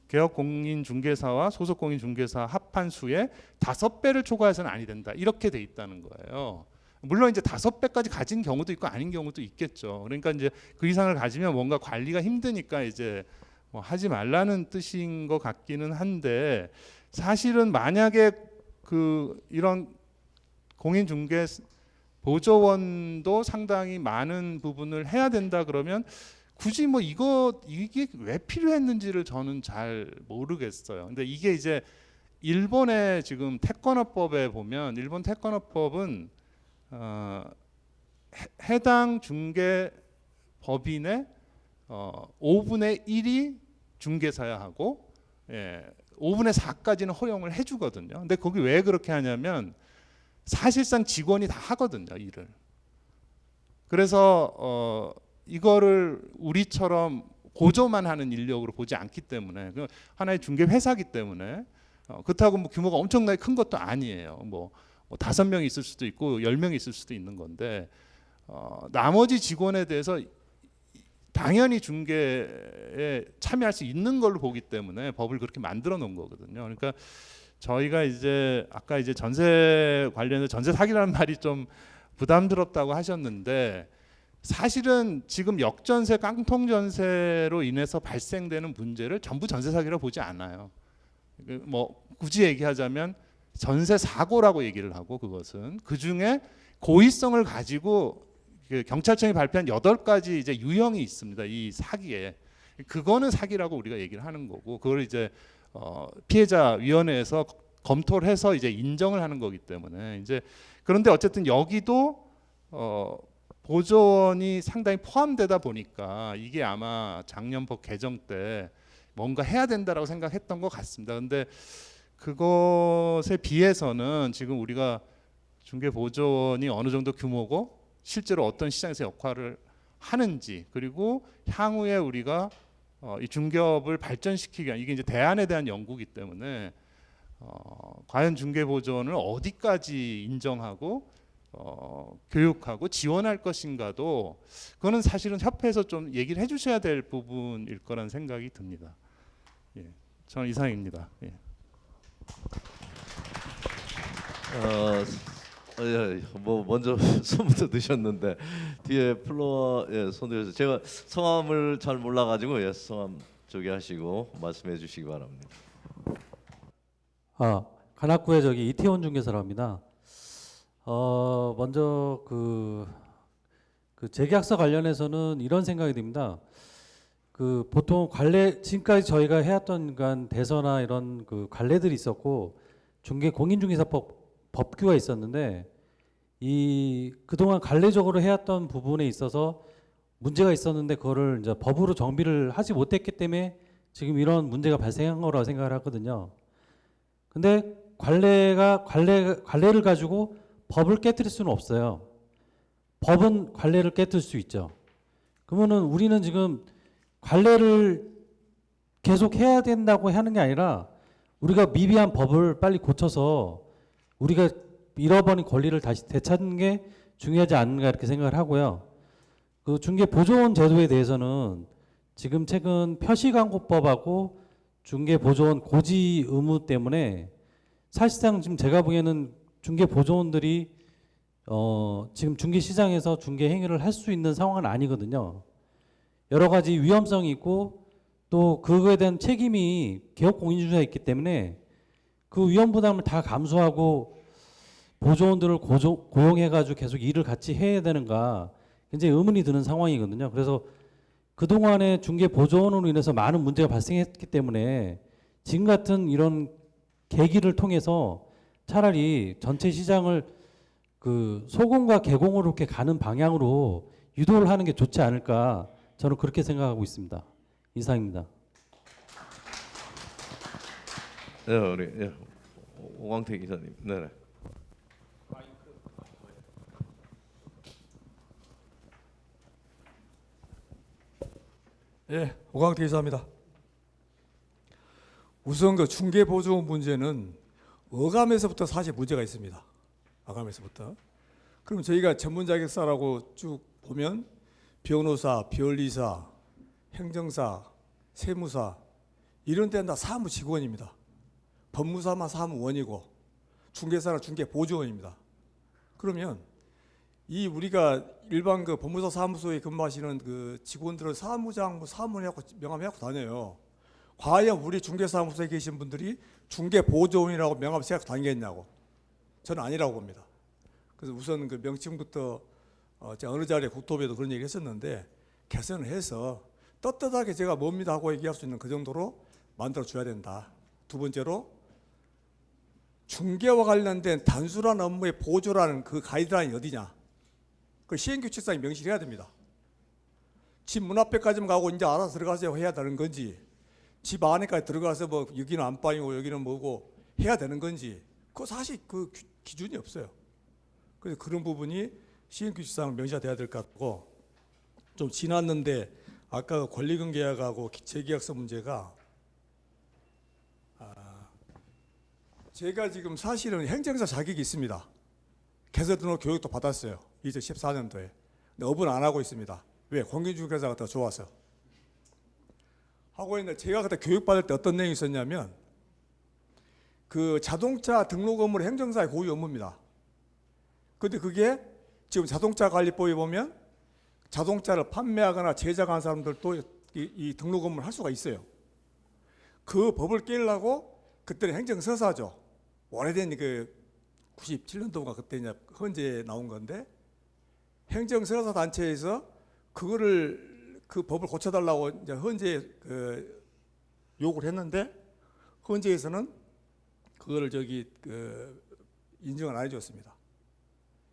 개업공인중개사와 소속공인중개사 합한 수의 5배를 초과해서는 아니 된다. 이렇게 돼 있다는 거예요. 물론 이제 5배까지 가진 경우도 있고 아닌 경우도 있겠죠. 그러니까 이제 그 이상을 가지면 뭔가 관리가 힘드니까 이제 뭐 하지 말라는 뜻인 것 같기는 한데 사실은 만약에 그 이런 공인중개 보조원도 상당히 많은 부분을 해야 된다 그러면 굳이 뭐 이게 왜 필요했는지를 저는 잘 모르겠어요. 근데 이게 이제 일본의 지금 태권업법에 보면 일본 태권업법은 해당 중개 법인의 5분의 1이 중개사야 하고 5분의 4까지는 허용을 해주거든요. 근데 거기 왜 그렇게 하냐면 사실상 직원이 다 하거든요, 일을. 그래서 이거를 우리처럼 보조만 하는 인력으로 보지 않기 때문에 하나의 중개 회사기 때문에 그렇다고 뭐 규모가 엄청나게 큰 것도 아니에요. 뭐 5명이 있을 수도 있고 10명이 있을 수도 있는 건데 나머지 직원에 대해서 당연히 중개에 참여할 수 있는 걸로 보기 때문에 법을 그렇게 만들어 놓은 거거든요. 그러니까 저희가 이제 아까 이제 전세 관련해서 전세 사기라는 말이 좀 부담스럽다고 하셨는데 사실은 지금 역전세, 깡통전세로 인해서 발생되는 문제를 전부 전세 사기라고 보지 않아요. 뭐 굳이 얘기하자면 전세 사고라고 얘기를 하고 그것은 그 중에 고의성을 가지고 경찰청이 발표한 8가지 이제 유형이 있습니다. 이 사기에 그거는 사기라고 우리가 얘기를 하는 거고 그걸 이제 피해자 위원회에서 검토를 해서 이제 인정을 하는 거기 때문에 이제 그런데 어쨌든 여기도 보조원이 상당히 포함되다 보니까 이게 아마 작년 법 개정 때 뭔가 해야 된다라고 생각했던 것 같습니다. 근데 그것에 비해서는 지금 우리가 중개보조원이 어느 정도 규모고 실제로 어떤 시장에서 역할을 하는지 그리고 향후에 우리가 이 중개업을 발전시키기 위한 이게 이제 대안에 대한 연구이기 때문에 과연 중개보조원을 어디까지 인정하고 교육하고 지원할 것인가도 그거는 사실은 협회에서 좀 얘기를 해주셔야 될 부분일 거란 생각이 듭니다. 예, 저는 이상입니다. 예. 뭐 먼저 손부터 드셨는데 뒤에 플로어에 손 들어서 제가 성함을 잘 몰라가지고 성함 하시고 말씀해 주시기 바랍니다. 관악구의 이태원 중개사라고 합니다. 먼저 그 재계약서 관련해서는 이런 생각이 듭니다. 그 보통 관례 지금까지 저희가 해왔던 대서나 이런 그 관례들이 있었고 공인중개사법 법규가 있었는데 이 그동안 관례적으로 해왔던 부분에 있어서 문제가 있었는데 그거를 이제 법으로 정비를 하지 못했기 때문에 지금 이런 문제가 발생한 거라고 생각을 하거든요. 근데 관례를 가지고 법을 깨뜨릴 수는 없어요. 법은 관례를 깨뜨릴 수 있죠. 그러면은 우리는 지금 관례를 계속 해야 된다고 하는 게 아니라 우리가 미비한 법을 빨리 고쳐서 우리가 잃어버린 권리를 다시 되찾는 게 중요하지 않는가 이렇게 생각을 하고요. 그 중개 보조원 제도에 대해서는 지금 최근 표시광고법하고 중개보조원 고지 의무 때문에 사실상 지금 제가 보기에는 중개보조원들이 지금 중개시장에서 중개 행위를 할 수 있는 상황은 아니거든요. 여러 가지 위험성이 있고 또 그거에 대한 책임이 개업공인중개사에 있기 때문에 그 위험 부담을 다 감수하고 보조원들을 고용해가지고 계속 일을 같이 해야 되는가 굉장히 의문이 드는 상황이거든요. 그래서 그동안에 중개 보조원으로 인해서 많은 문제가 발생했기 때문에 지금 같은 이런 계기를 통해서 차라리 전체 시장을 그 소공과 개공으로 이렇게 가는 방향으로 유도를 하는 게 좋지 않을까 저는 그렇게 생각하고 있습니다. 이상입니다. 네, 우리 오광태 기자님. 네. 예, 오광태 기자입니다. 우선 그 중개 보조 문제는 어감에서부터 사실 문제가 있습니다. 어감에서부터. 그럼 저희가 전문 자격사라고 쭉 보면 변호사, 변리사, 행정사, 세무사 이런 데는 다 사무직원입니다. 법무사만 사무원이고 중개사는 중개보조원입니다. 그러면 이 우리가 일반 그 법무사 사무소에 근무하시는 그 직원들은 사무장, 사무원이라고 명함해갖고 다녀요. 과연 우리 중개사무소에 계신 분들이 중개보조원이라고 명함을 세워서 다니겠냐고. 저는 아니라고 봅니다. 그래서 우선 그 명칭부터 제가 어느 자리에 국토부에도 그런 얘기 했었는데 개선을 해서 떳떳하게 제가 뭡니다 하고 얘기할 수 있는 그 정도로 만들어줘야 된다. 두 번째로 중개와 관련된 단순한 업무의 보조라는 그 가이드라인이 어디냐. 그 시행규칙상에 명시해야 됩니다. 집 문 앞에까지만 가고 이제 알아서 들어가세요 해야 되는 건지 집 안에까지 들어가서 뭐 여기는 안방이고 여기는 뭐고 해야 되는 건지 그거 사실 그 기준이 없어요. 그래서 그런 부분이 시행규칙상 명시가 돼야 될 것 같고 좀 지났는데 아까 권리금 계약하고 재계약서 문제가 제가 지금 사실은 행정사 자격이 있습니다. 개설 등록 교육도 받았어요. 2014년도에. 근데 업은 안 하고 있습니다. 왜? 공인중개사가 더 좋아서. 하고 있는데 제가 그때 교육받을 때 어떤 내용이 있었냐면 그 자동차 등록 업무는 행정사의 고유 업무입니다. 근데 그게 지금 자동차 관리법에 보면 자동차를 판매하거나 제작하는 사람들도 이 등록 업무를 할 수가 있어요. 그 법을 깨려고 그때는 행정서사죠. 오래된 그 97년도가 그때 이제 헌재에 나온 건데 행정서사 단체에서 그거를 그 법을 고쳐달라고 이제 헌재에 그 요구를 했는데 헌재에서는 그거를 인정을 안 해줬습니다.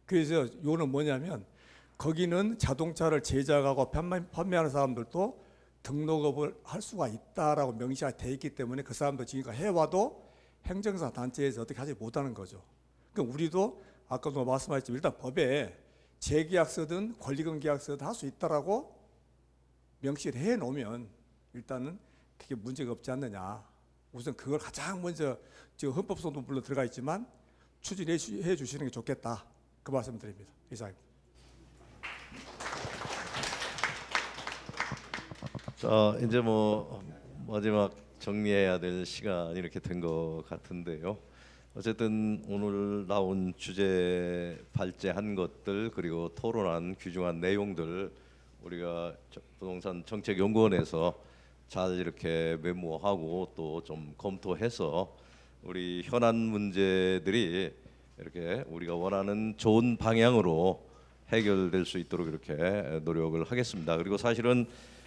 그래서 요는 뭐냐면 거기는 자동차를 제작하고 판매하는 사람들도 등록업을 할 수가 있다라고 명시가 돼 있기 때문에 그 사람도 지금까지 해와도 행정사 단체에서 어떻게 하지 못하는 거죠. 그러니까 우리도 아까도 말씀하셨지만 일단 법에 재계약서든 권리금 계약서든 할 수 있다라고 명시를 해놓으면 일단은 그게 문제가 없지 않느냐. 우선 그걸 가장 먼저 지금 헌법소도 물론 들어가 있지만 추진해 주시는 게 좋겠다. 그 말씀드립니다. 이상입니다. 자, 이제 뭐 마지막 정리해야 될 시간이 이렇게 된 것 같은데요. 어쨌든 오늘 나온 주제 발제한 것들 그리고 토론한 귀중한 내용들 우리가 부동산 정책연구원에서 잘 이렇게 메모하고 또 좀 검토해서 우리 현안 문제들이 이렇게 우리가 원하는 좋은 방향으로 해결될 수 있도록 이렇게 노력을 하겠습니다. 그리고 사실은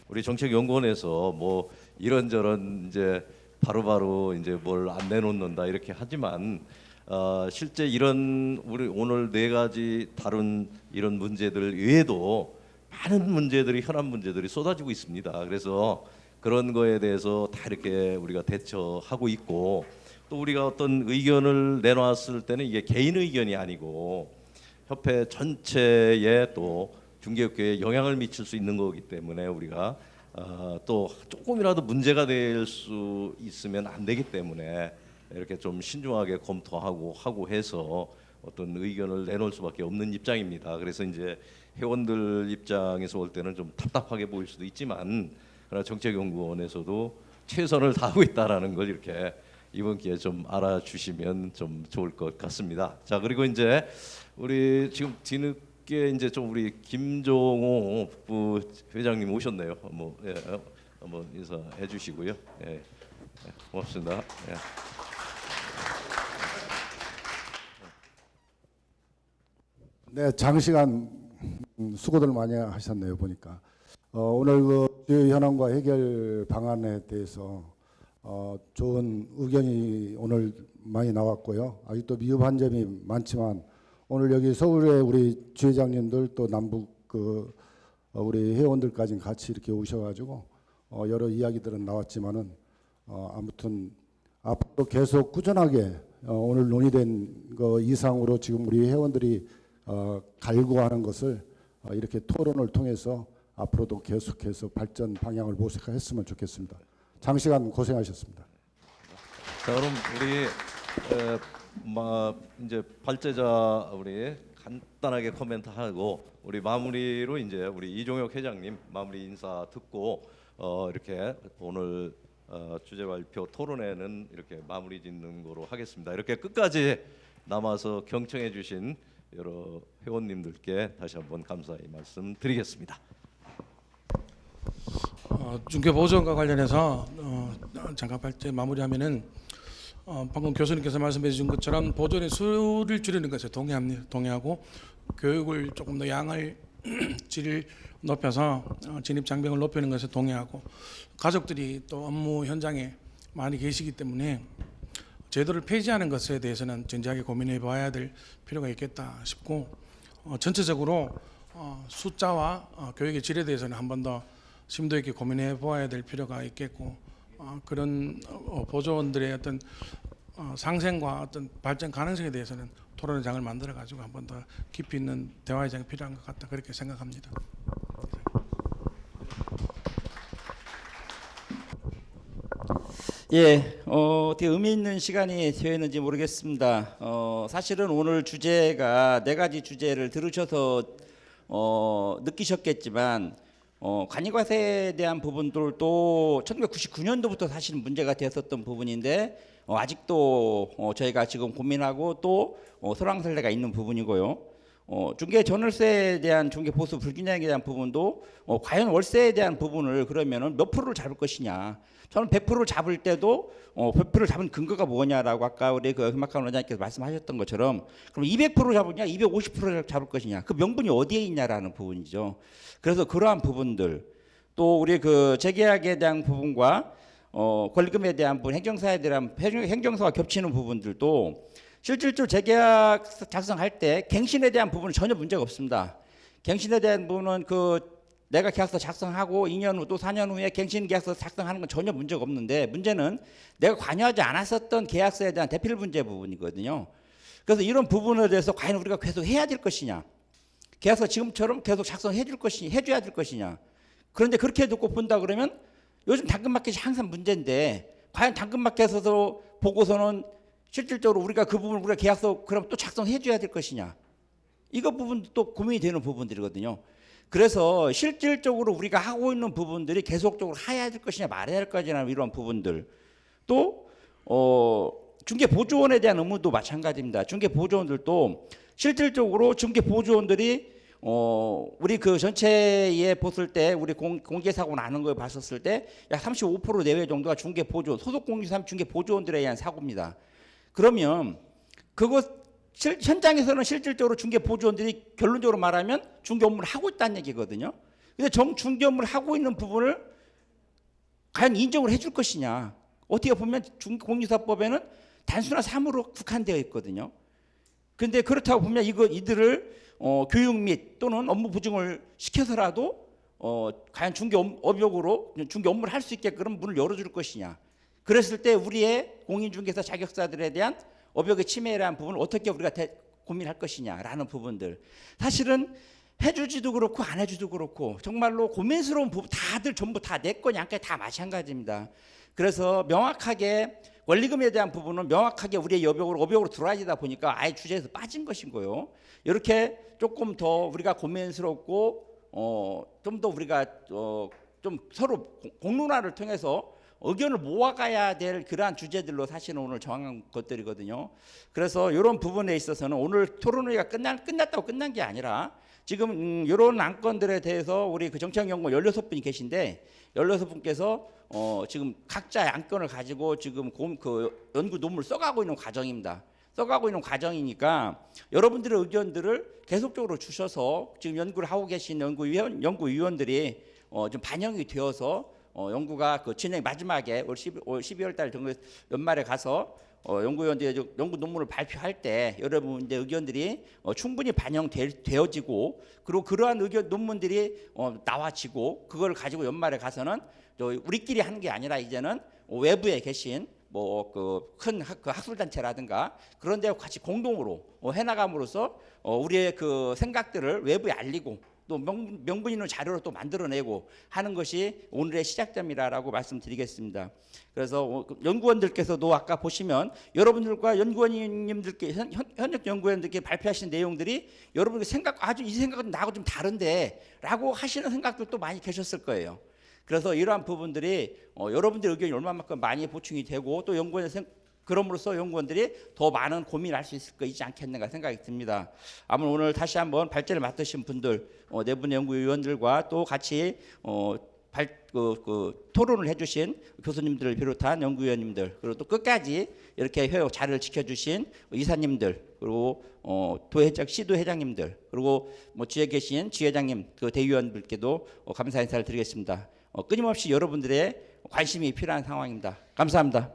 우리 정책연구원에서 뭐 이런저런 이제 바로바로 이제 뭘 안 내놓는다 이렇게 하지만 실제 이런 우리 오늘 네 가지 다룬 이런 문제들 외에도 많은 문제들이 현안 문제들이 쏟아지고 있습니다. 그래서 그런 거에 대해서 다 이렇게 우리가 대처하고 있고 또 우리가 어떤 의견을 내놨을 때는 이게 개인 의견이 아니고 협회 전체에 또 중개업계에 영향을 미칠 수 있는 거기 때문에 우리가 또 조금이라도 문제가 될 수 있으면 안 되기 때문에 이렇게 좀 신중하게 검토하고 해서 어떤 의견을 내놓을 수밖에 없는 입장입니다. 그래서 이제 회원들 입장에서 볼 때는 좀 답답하게 보일 수도 있지만 그러나 정책연구원에서도 최선을 다하고 있다라는 걸 이렇게 이번 기회에 좀 알아주시면 좀 좋을 것 같습니다. 자, 그리고 이제 우리 지금 뒤늦게 이제 좀 우리 김종호 부회장님 오셨네요. 한번 인사해 주시고요. 예, 고맙습니다. 예. 네, 장시간 수고들 많이 하셨네요 보니까. 오늘 그 주요 현안과 해결 방안에 대해서 좋은 의견이 오늘 많이 나왔고요. 아직도 미흡한 점이 많지만 오늘 여기 서울에 우리 주회장님들 또 남북 우리 회원들까지 같이 이렇게 오셔가지고 여러 이야기들은 나왔지만은 아무튼 앞으로 계속 꾸준하게 오늘 논의된 거 이상으로 지금 우리 회원들이 갈구하는 것을 이렇게 토론을 통해서 앞으로도 계속해서 발전 방향을 모색했으면 좋겠습니다. 장시간 고생하셨습니다. 자, 그럼 우리 이제 발제자 우리 간단하게 코멘트하고 우리 마무리로 이제 우리 이종혁 회장님 마무리 인사 듣고 이렇게 오늘 주제 발표 토론회는 이렇게 마무리 짓는 거로 하겠습니다. 이렇게 끝까지 남아서 경청해 주신 여러 회원님들께 다시 한번 감사의 말씀드리겠습니다. 중개 보조원과 관련해서 잠깐 발제 마무리하면은 방금 교수님께서 말씀해 주신 것처럼 보조원의 수를 줄이는 것에 동의하고 교육을 조금 더 양을 질을 높여서 진입 장벽을 높이는 것에 동의하고 가족들이 또 업무 현장에 많이 계시기 때문에 제도를 폐지하는 것에 대해서는 진지하게 고민해 봐야 될 필요가 있겠다 싶고 전체적으로 숫자와 교육의 질에 대해서는 한 번 더 심도 있게 고민해 보아야 될 필요가 있겠고 그런 보조원들의 어떤 상생과 어떤 발전 가능성에 대해서는 토론의 장을 만들어 가지고 한 번 더 깊이 있는 대화의 장이 필요한 것 같다 그렇게 생각합니다. 예, 어떻게 의미 있는 시간이 되었는지 모르겠습니다. 사실은 오늘 주제가 네 가지 주제를 들으셔서 느끼셨겠지만 관이과세에 대한 부분들도 1999년도부터 사실 문제가 되었었던 부분인데 아직도 저희가 지금 고민하고 또 설왕설래가 있는 부분이고요. 중개 전월세에 대한 중개 보수 불균형에 대한 부분도 과연 월세에 대한 부분을 그러면은 몇 프로를 잡을 것이냐. 저는 100%를 잡을 때도 100%를 잡은 근거가 뭐냐라고 아까 우리 그 김학환 원장님께서 말씀하셨던 것처럼 그럼 200% 잡으냐, 250% 잡을 것이냐. 그 명분이 어디에 있냐라는 부분이죠. 그래서 그러한 부분들 또 우리 그 재계약에 대한 부분과 권리금에 대한 부분, 행정사에 대한 행정사와 겹치는 부분들도 실질적으로 재계약 작성할 때 갱신에 대한 부분은 전혀 문제가 없습니다. 갱신에 대한 부분은 내가 계약서 작성하고 2년 후 또 4년 후에 갱신 계약서 작성하는 건 전혀 문제가 없는데 문제는 내가 관여하지 않았었던 계약서에 대한 대필 문제 부분이거든요. 그래서 이런 부분에 대해서 과연 우리가 계속 해야 될 것이냐, 계약서 지금처럼 계속 작성해 줄 것이냐, 해줘야 될 것이냐. 그런데 그렇게 듣고 본다 그러면 요즘 당근마켓이 항상 문제인데 과연 당근마켓에서도 보고서는 실질적으로 우리가 그 부분을 우리가 계약서 그럼 또 작성해 줘야 될 것이냐. 이거 부분도 또 고민이 되는 부분들이거든요. 그래서 실질적으로 우리가 하고 있는 부분들이 계속적으로 해야 될 것이냐 말해야 될 것이냐 이런 부분들. 또 중개보조원에 대한 의무도 마찬가지입니다. 중개보조원들도 실질적으로 중개보조원들이 우리 그 전체에 봤을 때 우리 공개사고 나는 걸 봤었을 때 약 35% 내외 정도가 중개보조원, 소속공인사 중개보조원들에 의한 사고입니다. 그러면 그것 현장에서는 실질적으로 중개보조원들이 결론적으로 말하면 중개 업무를 하고 있다는 얘기거든요. 근데 중개 업무를 하고 있는 부분을 과연 인정을 해줄 것이냐. 어떻게 보면 공인사법에는 단순한 사무로 국한되어 있거든요. 그런데 그렇다고 보면 이들을 교육 및 또는 업무 보증을 시켜서라도 과연 중개 업역으로 중개 업무를 할 수 있게끔 문을 열어줄 것이냐. 그랬을 때 우리의 공인중개사 자격사들에 대한 업역의 침해에 대한 부분을 어떻게 우리가 고민할 것이냐라는 부분들. 사실은 해주지도 그렇고 안 해주도 그렇고 정말로 고민스러운 부분 다들 전부 다 내 거냐 다 마찬가지입니다. 그래서 명확하게 원리금에 대한 부분은 명확하게 우리의 업역으로 들어와지다 보니까 아예 주제에서 빠진 것인 거예요. 이렇게 조금 더 우리가 고민스럽고 좀 더 우리가 좀 서로 공론화를 통해서 의견을 모아가야 될 그러한 주제들로 사실은 오늘 정한 것들이거든요. 그래서 이런 부분에 있어서는 오늘 토론회가 끝났다고 끝난 게 아니라 지금 이런 안건들에 대해서 우리 그 정책연구원 16분이 계신데 16분께서 지금 각자의 안건을 가지고 지금 그 연구 논문을 써가고 있는 과정입니다. 써가고 있는 과정이니까 여러분들의 의견들을 계속적으로 주셔서 지금 연구를 하고 계신 연구위원들이 좀 반영이 되어서 연구가 그 진행 마지막에 올 12월 달 정도 연말에 가서 연구위원들이 연구 논문을 발표할 때 여러분의 의견들이 충분히 반영되어지고 그리고 그러한 의견 논문들이 나와지고 그걸 가지고 연말에 가서는 우리끼리 하는 게 아니라 이제는 외부에 계신 뭐 그 큰 학술단체라든가 그런 데와 같이 공동으로 해나감으로써 우리의 그 생각들을 외부에 알리고 또 명분 있는 자료로 또 만들어내고 하는 것이 오늘의 시작점이라고 말씀드리겠습니다. 그래서 연구원들께서도 아까 보시면 여러분들과 연구원님들께 현역 연구원들께 발표하신 내용들이 여러분의 생각 아주 이 생각은 나하고 좀 다른데라고 하시는 생각들도 많이 계셨을 거예요. 그래서 이러한 부분들이 여러분들의 의견이 얼마만큼 많이 보충이 되고 또 그럼으로써 연구원들이 더 많은 고민을 할 수 있을 거이지 않겠는가 생각이 듭니다. 아무튼 오늘 다시 한번 발제를 맡으신 분들 네 분의 연구위원들과 또 같이 토론을 해주신 교수님들을 비롯한 연구위원님들 그리고 또 끝까지 이렇게 자리를 지켜주신 이사님들 그리고 시도회장님들 그리고 뭐 지에 계신 지회장님 그 대의원들께도 감사 인사를 드리겠습니다. 끊임없이 여러분들의 관심이 필요한 상황입니다. 감사합니다.